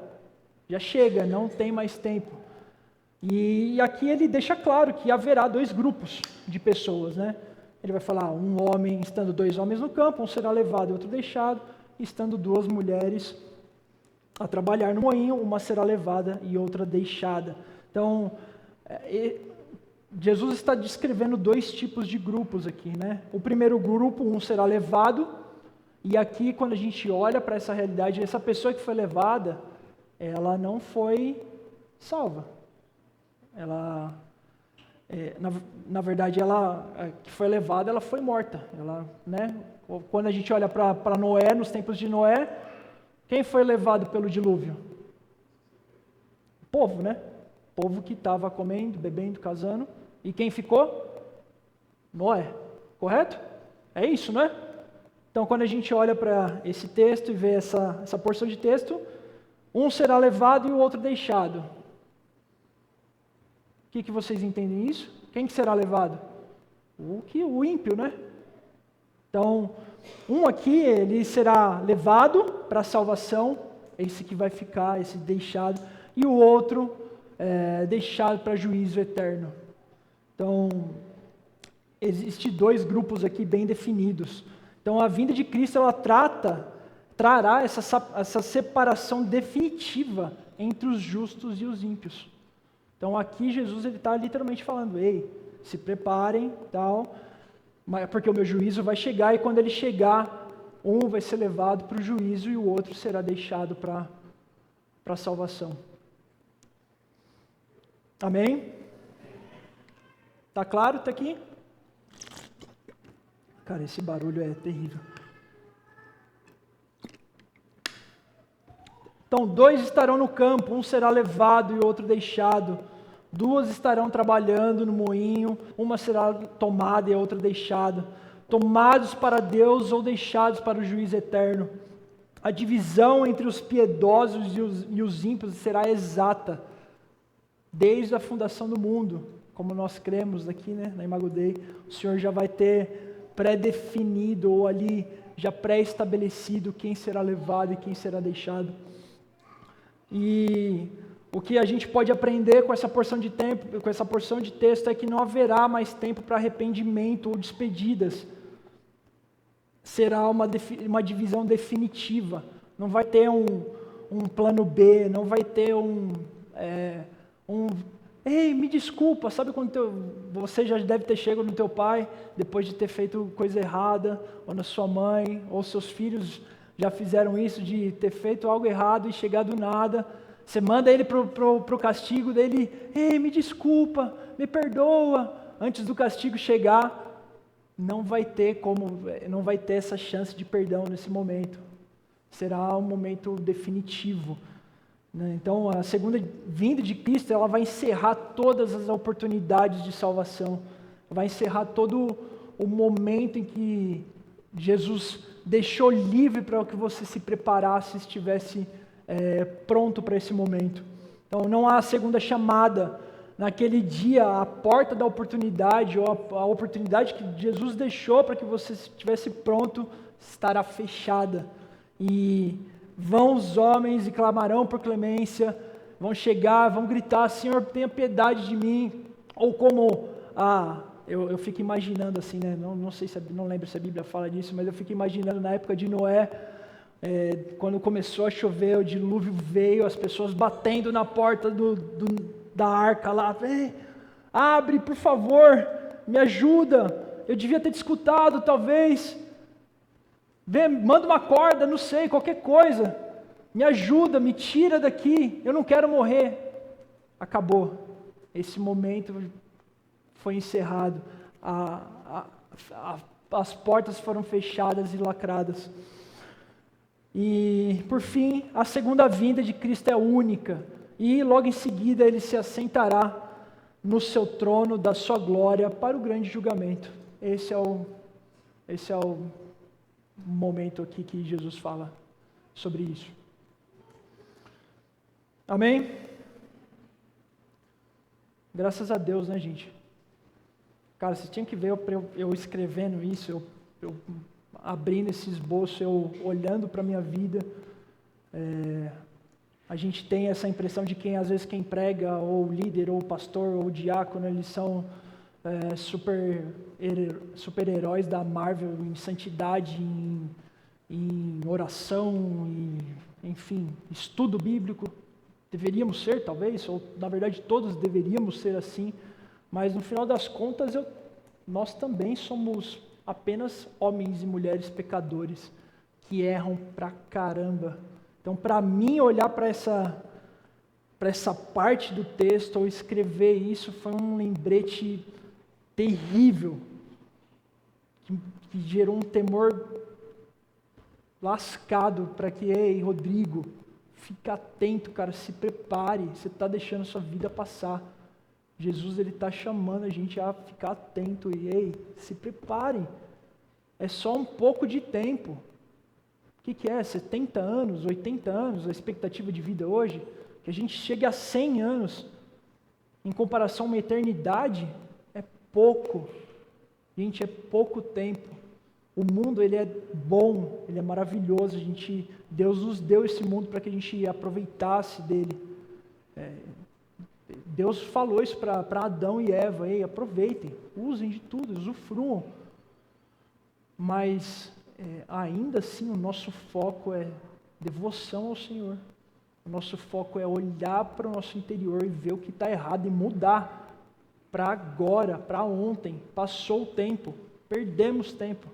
já chega, não tem mais tempo. E aqui ele deixa claro que haverá dois grupos de pessoas, né? Ele vai falar, estando 2 homens no campo, um será levado e outro deixado, e estando 2 mulheres a trabalhar no moinho, uma será levada e outra deixada. Então, Jesus está descrevendo 2 tipos de grupos aqui, né? O primeiro grupo, um será levado, e aqui quando a gente olha para essa realidade, essa pessoa que foi levada, ela não foi salva. Ela, na verdade, ela que foi levada, ela foi morta. Quando a gente olha para Noé, nos tempos de Noé, quem foi levado pelo dilúvio? O povo, né? O povo que estava comendo, bebendo, casando. E quem ficou? Noé. Correto? É isso, né? Então, quando a gente olha para esse texto e vê essa porção de texto, um será levado e o outro deixado. O que vocês entendem isso? Quem que será levado? O ímpio, né? Então, um aqui, ele será levado para a salvação, esse que vai ficar, esse deixado, e o outro deixado para juízo eterno. Então, existem 2 grupos aqui bem definidos. Então, a vinda de Cristo, ela trará essa separação definitiva entre os justos e os ímpios. Então, aqui Jesus está literalmente falando, ei, se preparem, tal, porque o meu juízo vai chegar, e quando ele chegar, um vai ser levado para o juízo e o outro será deixado para a salvação. Amém? Tá claro? Tá aqui? Cara, esse barulho é terrível. Então, 2 estarão no campo, um será levado e outro deixado. 2 estarão trabalhando no moinho, uma será tomada e a outra deixada. Tomados para Deus ou deixados para o juízo eterno. A divisão entre os piedosos e os ímpios será exata, desde a fundação do mundo. Como nós cremos aqui, né, na Imago Dei, o Senhor já vai ter pré-definido ou ali já pré-estabelecido quem será levado e quem será deixado. E o que a gente pode aprender com essa porção de tempo, com essa porção de texto, é que não haverá mais tempo para arrependimento ou despedidas. Será uma divisão definitiva. Não vai ter um plano B, não vai ter ei, me desculpa, sabe quando você já deve ter chegado no teu pai, depois de ter feito coisa errada, ou na sua mãe, ou seus filhos já fizeram isso, de ter feito algo errado e chegar do nada, você manda ele pro castigo dele, ei, me desculpa, me perdoa, antes do castigo chegar, não vai ter essa chance de perdão nesse momento, será um momento definitivo. Então, a segunda vinda de Cristo, ela vai encerrar todas as oportunidades de salvação, vai encerrar todo o momento em que Jesus deixou livre para que você se preparasse, estivesse pronto para esse momento. Então, não há segunda chamada. Naquele dia, a porta da oportunidade, ou a oportunidade que Jesus deixou para que você estivesse pronto, estará fechada. E vão os homens e clamarão por clemência, vão chegar, vão gritar, Senhor, tenha piedade de mim. Ou como, eu fico imaginando assim, né? Não lembro se a Bíblia fala disso, mas eu fico imaginando na época de Noé, quando começou a chover, o dilúvio veio, as pessoas batendo na porta da arca lá, abre, por favor, me ajuda, eu devia ter te escutado, talvez, manda uma corda, não sei, qualquer coisa. me ajuda, me tira daqui, eu não quero morrer. Acabou. Esse momento foi encerrado. As portas foram fechadas e lacradas. E, por fim, a segunda vinda de Cristo é única. E logo em seguida ele se assentará no seu trono da sua glória para o grande julgamento. Esse é o momento aqui que Jesus fala sobre isso. Amém? Graças a Deus, né, gente? Cara, você tinha que ver eu escrevendo isso, eu abrindo esse esboço, eu olhando para a minha vida. A gente tem essa impressão de às vezes quem prega, ou líder, ou pastor, ou diácono, eles são super-heróis da Marvel em santidade, em oração, enfim, estudo bíblico. Deveríamos ser, talvez, ou na verdade todos deveríamos ser assim, mas no final das contas nós também somos apenas homens e mulheres pecadores que erram pra caramba. Então, para mim, olhar para essa parte do texto ou escrever isso foi um lembrete terrível, que gerou um temor lascado para que, ei, Rodrigo, fica atento, cara, se prepare, você está deixando sua vida passar. Jesus, ele está chamando a gente a ficar atento e, ei, se prepare. É só um pouco de tempo. O que é? 70 anos, 80 anos, a expectativa de vida hoje? Que a gente chegue a 100 anos, em comparação a uma eternidade, é pouco. Gente, é pouco tempo. O mundo, ele é bom, ele é maravilhoso. Deus nos deu esse mundo para que a gente aproveitasse dele. Deus falou isso para Adão e Eva: ei, aproveitem, usem de tudo, usufruam. Mas ainda assim o nosso foco é devoção ao Senhor. O nosso foco é olhar para o nosso interior e ver o que está errado e mudar para agora, para ontem. Passou o tempo, perdemos tempo.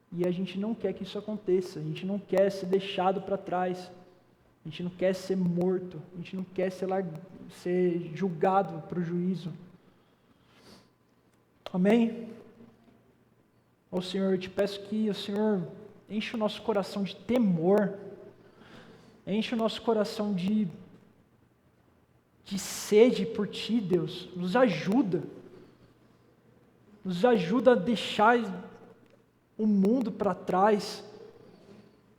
E a gente não quer que isso aconteça, a gente não quer ser deixado para trás, a gente não quer ser morto, a gente não quer ser julgado para o juízo. Amém? Ó Senhor, eu te peço que o Senhor enche o nosso coração de temor, enche o nosso coração de sede por Ti, Deus. Nos ajuda a deixar o mundo para trás,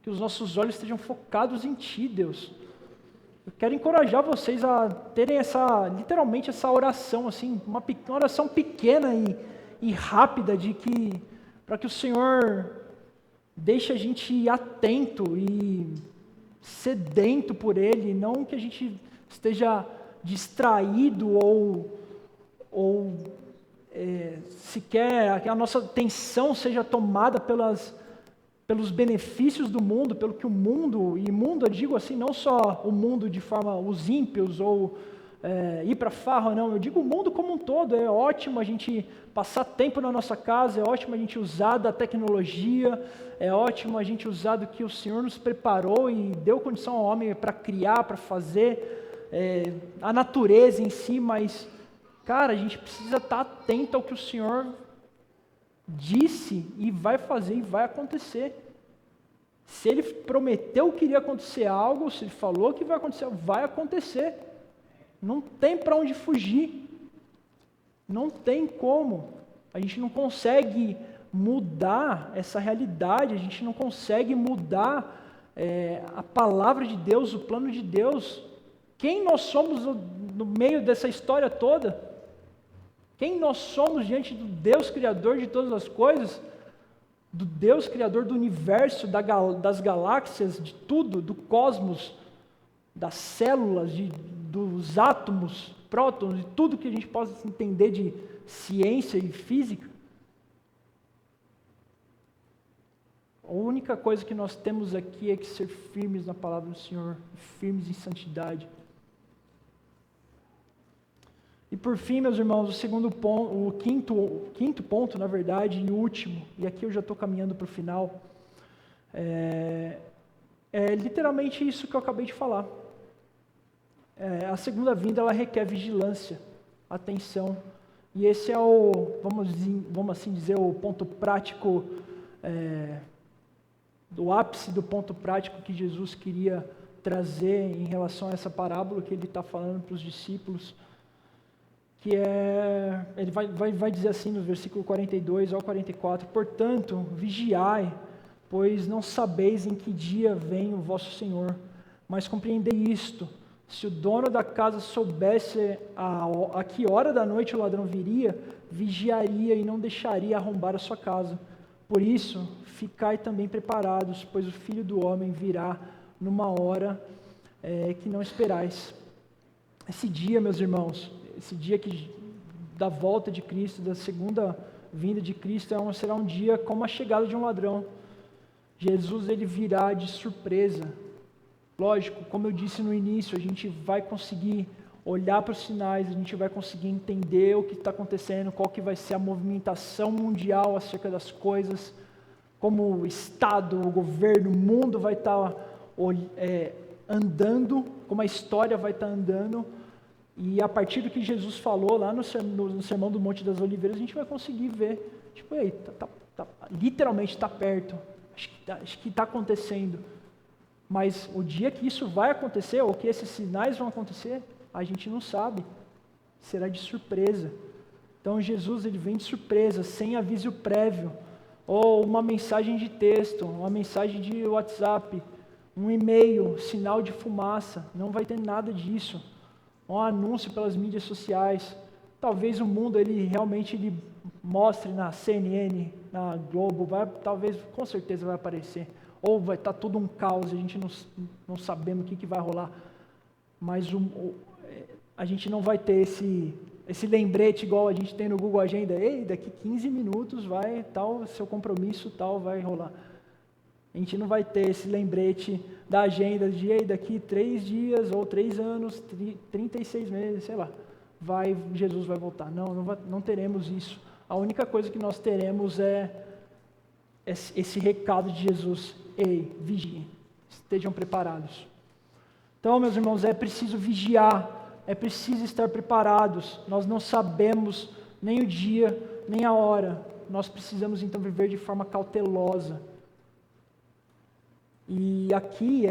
que os nossos olhos estejam focados em Ti, Deus. Eu quero encorajar vocês a terem literalmente essa oração, assim, uma oração pequena e rápida, para que o Senhor deixe a gente atento e sedento por Ele, não que a gente esteja distraído ou sequer que a nossa atenção seja tomada pelos benefícios do mundo, pelo que o mundo, e mundo eu digo assim, não só o mundo de forma, os ímpios ou ir para farra, não, eu digo o mundo como um todo. É ótimo a gente passar tempo na nossa casa, é ótimo a gente usar da tecnologia, é ótimo a gente usar do que o Senhor nos preparou e deu condição ao homem para criar, para fazer, a natureza em si, mas cara, a gente precisa estar atento ao que o Senhor disse e vai fazer e vai acontecer. Se Ele prometeu que iria acontecer algo, se Ele falou que vai acontecer. Não tem para onde fugir. Não tem como. A gente não consegue mudar essa realidade, a gente não consegue mudar a palavra de Deus, o plano de Deus. Quem nós somos no meio dessa história toda? Quem nós somos diante do Deus Criador de todas as coisas, do Deus Criador do universo, das galáxias, de tudo, do cosmos, das células, dos átomos, prótons, de tudo que a gente possa entender de ciência e física? A única coisa que nós temos aqui é que ser firmes na palavra do Senhor, firmes em santidade. E por fim, meus irmãos, o quinto ponto, na verdade, e último, e aqui eu já estou caminhando para o final, É literalmente isso que eu acabei de falar. A segunda vinda, ela requer vigilância, atenção. E esse é vamos assim dizer, o ponto prático, do ápice do ponto prático que Jesus queria trazer em relação a essa parábola que ele está falando para os discípulos, que ele vai dizer assim no versículo 42 ao 44, portanto, vigiai, pois não sabeis em que dia vem o vosso Senhor, mas compreendei isto, se o dono da casa soubesse a que hora da noite o ladrão viria, vigiaria e não deixaria arrombar a sua casa. Por isso, ficai também preparados, pois o Filho do Homem virá numa hora que não esperais. Esse dia, meus irmãos, esse dia da volta de Cristo, da segunda vinda de Cristo, será um dia como a chegada de um ladrão. Jesus, ele virá de surpresa. Lógico, como eu disse no início, a gente vai conseguir olhar para os sinais, a gente vai conseguir entender o que está acontecendo, qual que vai ser a movimentação mundial acerca das coisas, como o Estado, o governo, o mundo vai estar andando, como a história vai estar andando, e a partir do que Jesus falou lá no Sermão do Monte das Oliveiras, a gente vai conseguir ver, tipo, literalmente está perto, acho que está acontecendo. Mas o dia que isso vai acontecer, ou que esses sinais vão acontecer, a gente não sabe. Será de surpresa. Então Jesus, ele vem de surpresa, sem aviso prévio, ou uma mensagem de texto, uma mensagem de WhatsApp, um e-mail, sinal de fumaça, não vai ter nada disso. Um anúncio pelas mídias sociais. Talvez o mundo, ele realmente mostre na CNN, na Globo, talvez, com certeza vai aparecer. Ou vai estar tudo um caos, a gente não sabemos o que vai rolar. Mas a gente não vai ter esse lembrete igual a gente tem no Google Agenda. Ei, daqui 15 minutos seu compromisso tal vai rolar. A gente não vai ter esse lembrete da agenda de daqui 3 dias ou 3 anos, 36 meses, sei lá. Jesus vai voltar. Não teremos isso. A única coisa que nós teremos é esse recado de Jesus: ei, vigiem, estejam preparados. Então, meus irmãos, é preciso vigiar, é preciso estar preparados. Nós não sabemos nem o dia, nem a hora. Nós precisamos, então, viver de forma cautelosa. E aqui,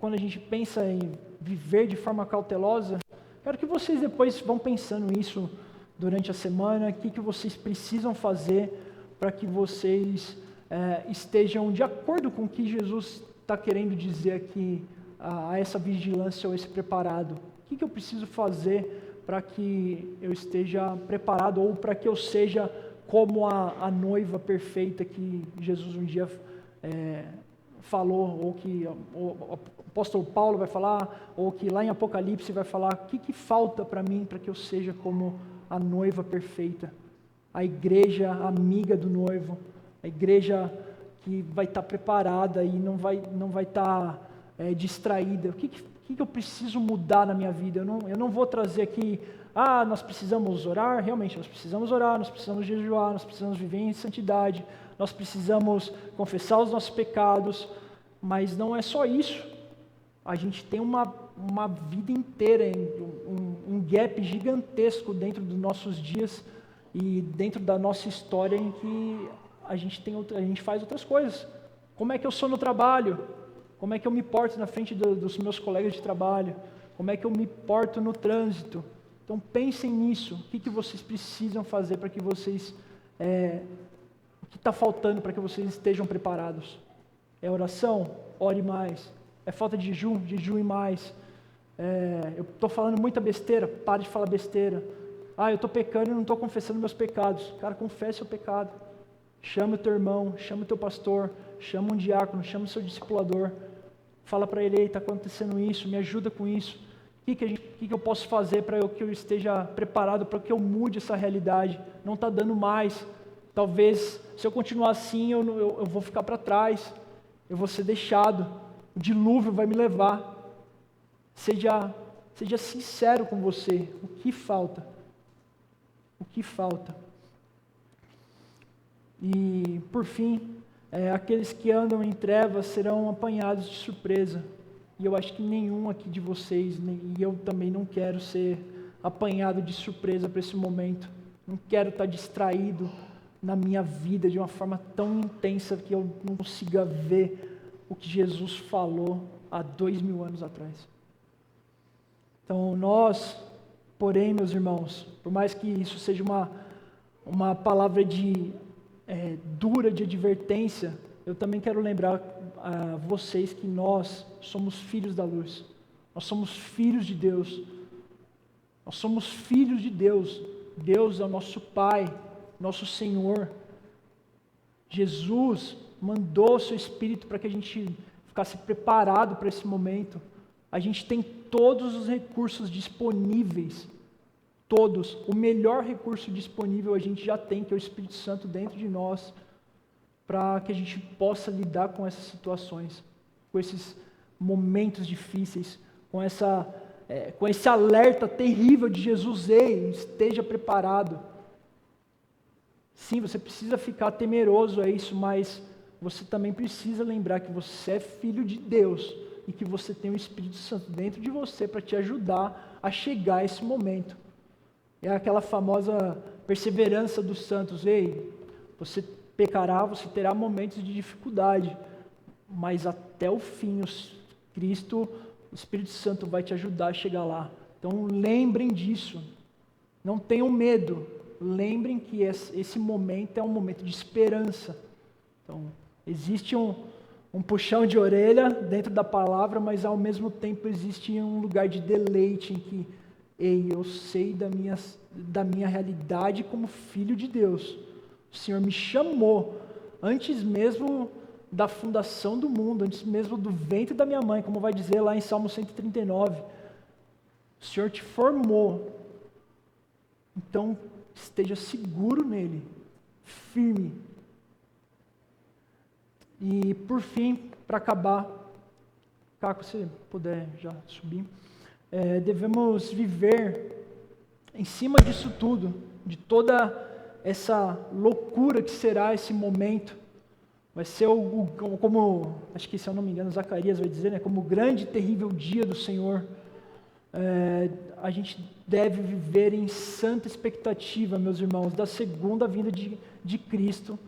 quando a gente pensa em viver de forma cautelosa, quero que vocês depois vão pensando isso durante a semana, o que vocês precisam fazer para que vocês estejam de acordo com o que Jesus está querendo dizer aqui, a essa vigilância ou esse preparado. O que eu preciso fazer para que eu esteja preparado, ou para que eu seja como a noiva perfeita que Jesus um dia falou, ou que o apóstolo Paulo vai falar, ou que lá em Apocalipse vai falar. O que falta para mim para que eu seja como a noiva perfeita, a igreja amiga do noivo, a igreja que vai estar preparada e não vai estar distraída. O que eu preciso mudar na minha vida? Eu não vou trazer aqui, nós precisamos orar. Realmente, nós precisamos orar, nós precisamos jejuar, nós precisamos viver em santidade, nós precisamos confessar os nossos pecados, mas não é só isso. A gente tem uma vida inteira, um gap gigantesco dentro dos nossos dias e dentro da nossa história, em que a gente faz outras coisas. Como é que eu sou no trabalho? Como é que eu me porto na frente dos meus colegas de trabalho? Como é que eu me porto no trânsito? Então pensem nisso. O que vocês precisam fazer para que vocês... o que está faltando para que vocês estejam preparados? É oração? Ore mais. É falta de jejum? Jejue mais. Eu estou falando muita besteira? Pare de falar besteira. Eu estou pecando e não estou confessando meus pecados. Cara, confesse o pecado. Chama o teu irmão, chama o teu pastor, chama um diácono, chama o seu discipulador. Fala para ele: está acontecendo isso, me ajuda com isso. O que eu posso fazer para que eu esteja preparado, para que eu mude essa realidade? Não está dando mais. Talvez, se eu continuar assim, eu vou ficar para trás. Eu vou ser deixado. O dilúvio vai me levar. Seja sincero com você. O que falta? O que falta? E, por fim, aqueles que andam em trevas serão apanhados de surpresa. E eu acho que nenhum aqui de vocês, e eu também não quero ser apanhado de surpresa para esse momento. Não quero estar distraído na minha vida de uma forma tão intensa que eu não consiga ver o que Jesus falou há 2000 anos atrás. Então nós, porém, meus irmãos, por mais que isso seja uma palavra dura de advertência, eu também quero lembrar a vocês que nós somos filhos da luz. Nós somos filhos de Deus. Nós somos filhos de Deus. Deus é o nosso Pai, nosso Senhor. Jesus mandou o seu Espírito para que a gente ficasse preparado para esse momento. A gente tem todos os recursos disponíveis. Todos. O melhor recurso disponível a gente já tem, que é o Espírito Santo dentro de nós, para que a gente possa lidar com essas situações, com esses momentos difíceis, com esse alerta terrível de Jesus: ei, esteja preparado. Sim, você precisa ficar temeroso a isso, mas você também precisa lembrar que você é filho de Deus e que você tem o Espírito Santo dentro de você para te ajudar a chegar a esse momento. É aquela famosa perseverança dos santos: ei, você pecará, você terá momentos de dificuldade, mas até o fim, Cristo, o Espírito Santo vai te ajudar a chegar lá. Então lembrem disso, não tenham medo, lembrem que esse momento é um momento de esperança. Então existe um puxão de orelha dentro da palavra, mas ao mesmo tempo existe um lugar de deleite em que, ei, eu sei da minha realidade como filho de Deus. O Senhor me chamou antes mesmo da fundação do mundo, antes mesmo do ventre da minha mãe, como vai dizer lá em Salmo 139. O Senhor te formou. Então, esteja seguro nele, firme. E, por fim, para acabar, Caco, se puder já subir, devemos viver em cima disso tudo, de toda essa loucura que será esse momento. Vai ser como, acho que se eu não me engano, Zacarias vai dizer, como o grande e terrível dia do Senhor. A gente deve viver em santa expectativa, meus irmãos, da segunda vinda de Cristo,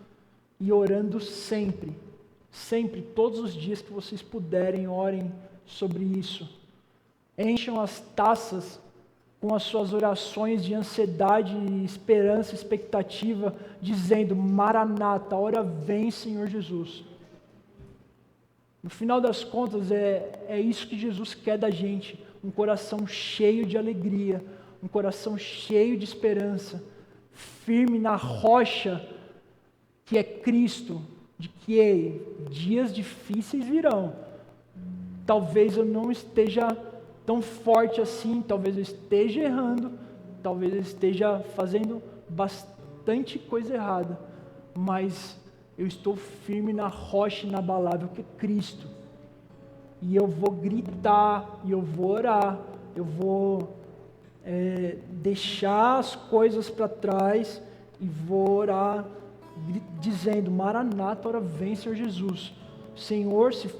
e orando sempre, sempre, todos os dias que vocês puderem, orem sobre isso. Encham as taças com as suas orações de ansiedade, esperança, expectativa, dizendo: Maranata, a hora vem, Senhor Jesus. No final das contas, é isso que Jesus quer da gente, um coração cheio de alegria, um coração cheio de esperança, firme na rocha que é Cristo, de que dias difíceis virão. Talvez eu não esteja tão forte assim, talvez eu esteja errando, talvez eu esteja fazendo bastante coisa errada, mas eu estou firme na rocha inabalável que é Cristo, e eu vou gritar, e eu vou orar, eu vou deixar as coisas para trás, e vou orar, dizendo: Maranata, ora vem, Senhor Jesus. Senhor, se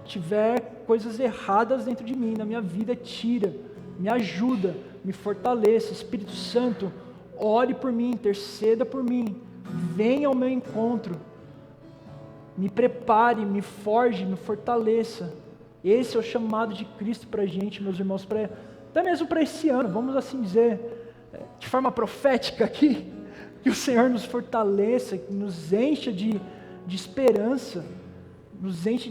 tiver coisas erradas dentro de mim, na minha vida, tira, me ajuda, me fortaleça. Espírito Santo, ore por mim, interceda por mim, venha ao meu encontro, me prepare, me forge, me fortaleça. Esse é o chamado de Cristo para a gente, meus irmãos, até mesmo para esse ano, vamos assim dizer, de forma profética aqui, que o Senhor nos fortaleça, que nos encha de esperança, nos enche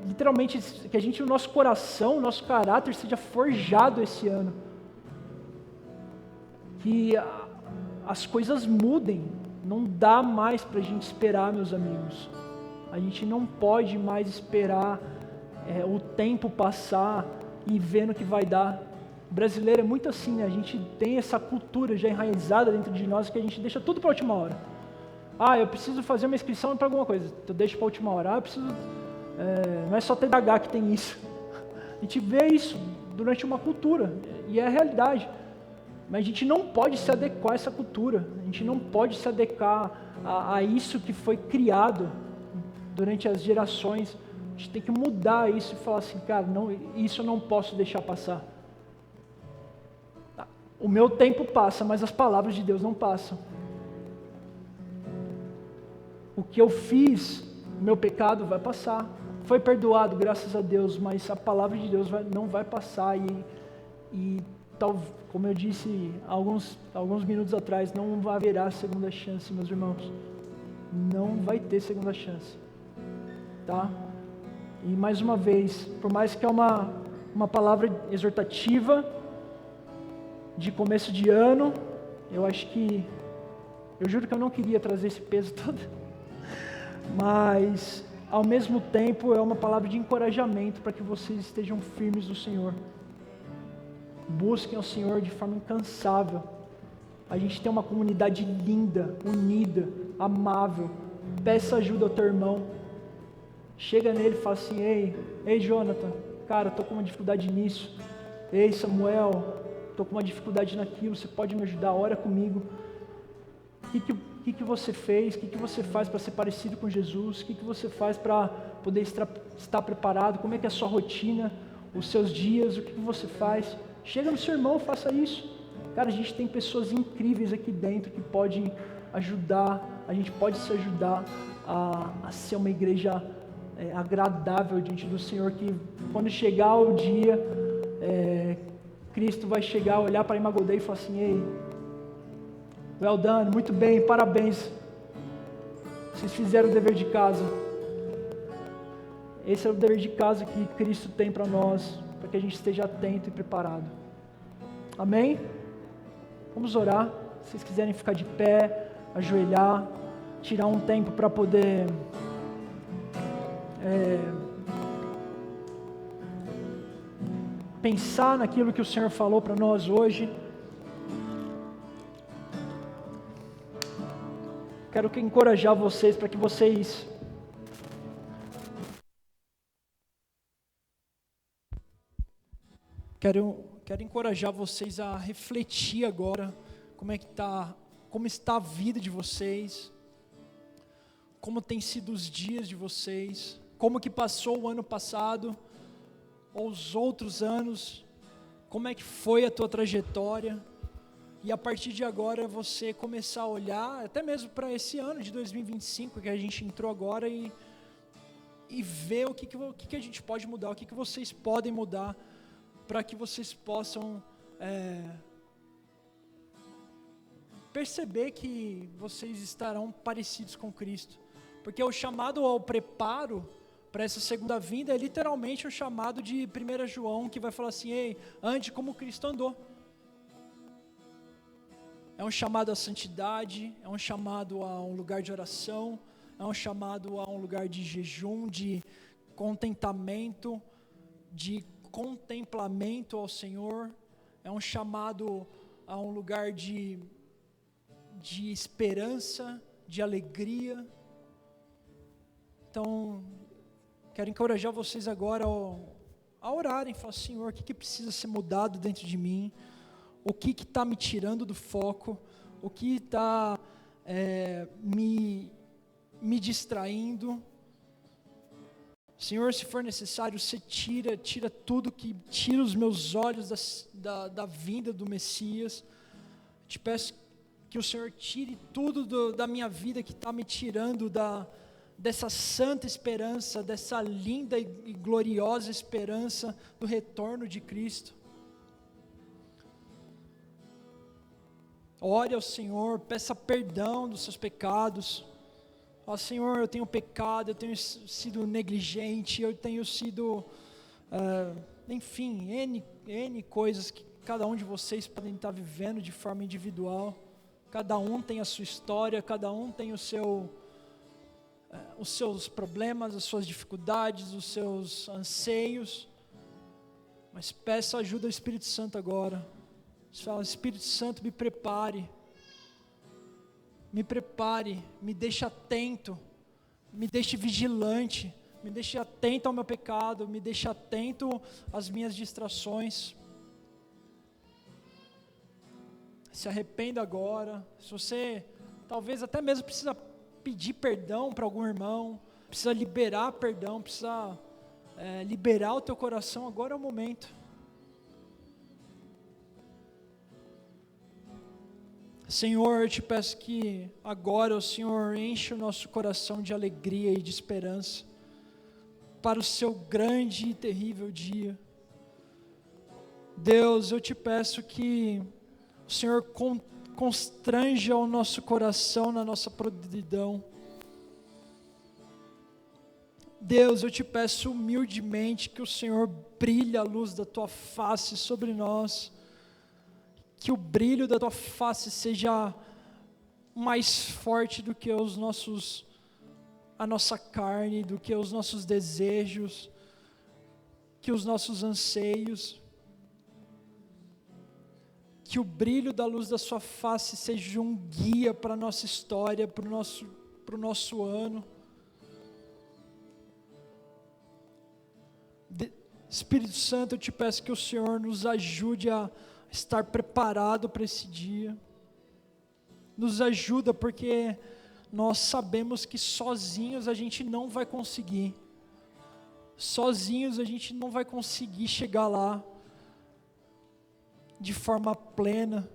literalmente, que a gente, o nosso coração, o nosso caráter seja forjado esse ano. Que as coisas mudem. Não dá mais para a gente esperar, meus amigos. A gente não pode mais esperar o tempo passar e ver no que vai dar. O brasileiro é muito assim, né? A gente tem essa cultura já enraizada dentro de nós que a gente deixa tudo para a última hora. Eu preciso fazer uma inscrição para alguma coisa, eu deixo para a última hora. Eu preciso... não é só TDAH que tem isso. A gente vê isso durante uma cultura, e é a realidade. Mas a gente não pode se adequar a essa cultura, a gente não pode se adequar a isso que foi criado durante as gerações. A gente tem que mudar isso e falar assim, cara, não, isso eu não posso deixar passar. O meu tempo passa, mas as palavras de Deus não passam. O que eu fiz, o meu pecado vai passar. Foi perdoado, graças a Deus, mas a palavra de Deus não vai passar. E tal, como eu disse alguns minutos atrás, não haverá segunda chance, meus irmãos. Não vai ter segunda chance. Tá? E mais uma vez, por mais que é uma palavra exortativa, de começo de ano, eu juro que eu não queria trazer esse peso todo, mas ao mesmo tempo é uma palavra de encorajamento para que vocês estejam firmes no Senhor. Busquem ao Senhor de forma incansável. A gente tem uma comunidade linda, unida, amável. Peça ajuda ao teu irmão. Chega nele e fala assim, ei Jonathan, cara, estou com uma dificuldade nisso. Ei Samuel, estou com uma dificuldade naquilo, você pode me ajudar? Ora comigo. O que você fez? O que você faz para ser parecido com Jesus? O que você faz para poder estar preparado? Como é que é a sua rotina? Os seus dias? O que você faz? Chega no seu irmão, faça isso. Cara, a gente tem pessoas incríveis aqui dentro que podem ajudar, a gente pode se ajudar a ser uma igreja agradável diante do Senhor, que quando chegar o dia, Cristo vai chegar, olhar para Imagodei e falar assim, ei, well done, muito bem, parabéns, vocês fizeram o dever de casa. Esse é o dever de casa que Cristo tem para nós, para que a gente esteja atento e preparado. Amém? Vamos orar. Se vocês quiserem ficar de pé, ajoelhar, tirar um tempo para poder pensar naquilo que o Senhor falou para nós hoje. Quero encorajar vocês para que vocês Quero encorajar vocês a refletir agora como está a vida de vocês, como tem sido os dias de vocês, como que passou o ano passado, ou os outros anos, como é que foi a tua trajetória, e a partir de agora você começar a olhar, até mesmo para esse ano de 2025, que a gente entrou agora, e ver o que a gente pode mudar, o que vocês podem mudar, para que vocês possam perceber que vocês estarão parecidos com Cristo, porque o chamado ao preparo para essa segunda vinda é literalmente o chamado de 1 João, que vai falar assim, ei, ande como Cristo andou. É um chamado à santidade, é um chamado a um lugar de oração, é um chamado a um lugar de jejum, de contentamento, de contemplamento ao Senhor, é um chamado a um lugar de esperança, de alegria. Então, quero encorajar vocês agora a orarem, falar, Senhor, o que precisa ser mudado dentro de mim? O que está me tirando do foco? O que está me distraindo? Senhor, se for necessário, você tira tudo que tira os meus olhos da vinda do Messias. Te peço que o Senhor tire tudo da minha vida que está me tirando dessa santa esperança, dessa linda e gloriosa esperança do retorno de Cristo. Ore ao Senhor, peça perdão dos seus pecados. Ó Senhor, eu tenho pecado, eu tenho sido negligente, eu tenho sido, enfim, N coisas que cada um de vocês podem estar vivendo de forma individual. Cada um tem a sua história, cada um tem os seus problemas, as suas dificuldades, os seus anseios. Mas peça ajuda ao Espírito Santo agora. Você fala, Espírito Santo, me prepare, me deixe atento, me deixe vigilante, me deixe atento ao meu pecado, me deixe atento às minhas distrações. se arrependa agora. Se você talvez até mesmo precisa pedir perdão para algum irmão, precisa liberar perdão, precisa liberar o teu coração, agora é o momento. Senhor, eu te peço que agora o Senhor enche o nosso coração de alegria e de esperança para o seu grande e terrível dia. Deus, eu te peço que o Senhor constranja o nosso coração na nossa podridão. Deus, eu te peço humildemente que o Senhor brilhe a luz da tua face sobre nós, que o brilho da tua face seja mais forte do que a nossa carne, do que os nossos desejos, que os nossos anseios, que o brilho da luz da sua face seja um guia para a nossa história, para o nosso ano. Espírito Santo, eu te peço que o Senhor nos ajude a estar preparado para esse dia. Nos ajuda, porque nós sabemos que sozinhos a gente não vai conseguir. Sozinhos a gente não vai conseguir chegar lá de forma plena.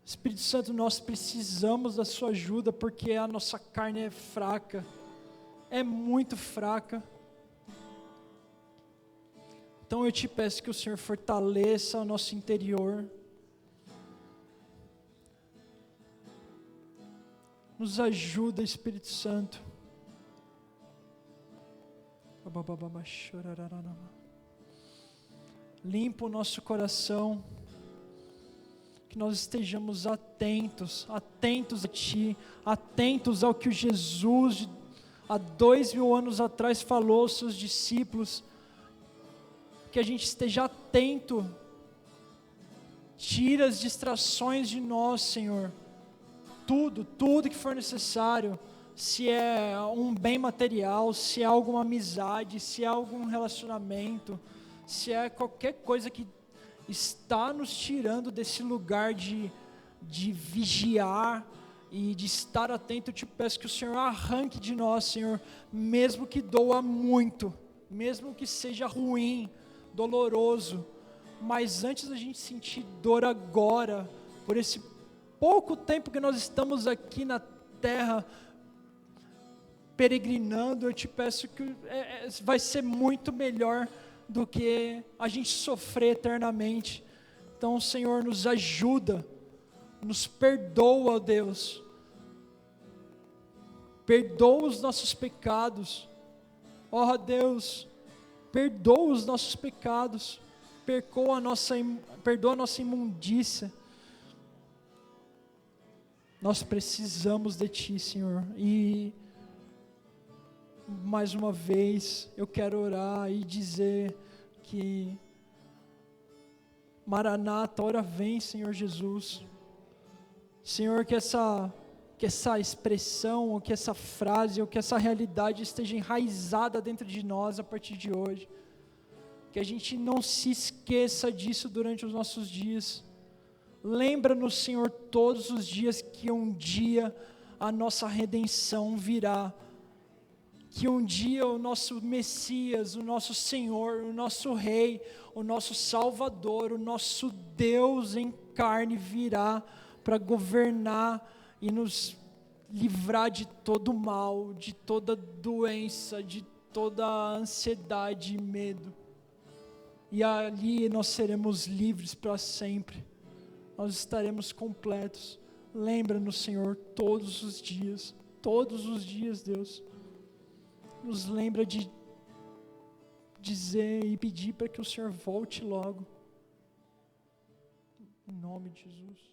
Espírito Santo, nós precisamos da sua ajuda, porque a nossa carne é fraca, é muito fraca. Então eu te peço que o Senhor fortaleça o nosso interior, nos ajuda, Espírito Santo. Limpa o nosso coração, que nós estejamos atentos a Ti, atentos ao que o Jesus, há 2000 anos atrás, falou aos seus discípulos, que a gente esteja atento, tira as distrações de nós, Senhor, tudo que for necessário, se é um bem material, se é alguma amizade, se é algum relacionamento, se é qualquer coisa que está nos tirando desse lugar de vigiar e de estar atento, eu te peço que o Senhor arranque de nós, Senhor, mesmo que doa muito, mesmo que seja ruim, doloroso, mas antes da gente sentir dor agora, por esse pouco tempo que nós estamos aqui na terra, peregrinando, eu te peço que vai ser muito melhor do que a gente sofrer eternamente. Então, Senhor, nos ajuda, nos perdoa, Deus, perdoa os nossos pecados, ó Deus, perdoa os nossos pecados, perdoa a nossa imundícia. Nós precisamos de Ti, Senhor, e mais uma vez eu quero orar e dizer que Maranata, ora vem, Senhor Jesus. Senhor, que essa expressão, ou que essa frase, ou que essa realidade esteja enraizada dentro de nós a partir de hoje. Que a gente não se esqueça disso durante os nossos dias. Lembra-nos, Senhor, todos os dias que um dia a nossa redenção virá. Que um dia o nosso Messias, o nosso Senhor, o nosso Rei, o nosso Salvador, o nosso Deus em carne virá para governar e nos livrar de todo mal, de toda doença, de toda ansiedade e medo. E ali nós seremos livres para sempre. Nós estaremos completos. Lembra-nos, Senhor, todos os dias, Deus. Nos lembra de dizer e pedir para que o Senhor volte logo. Em nome de Jesus.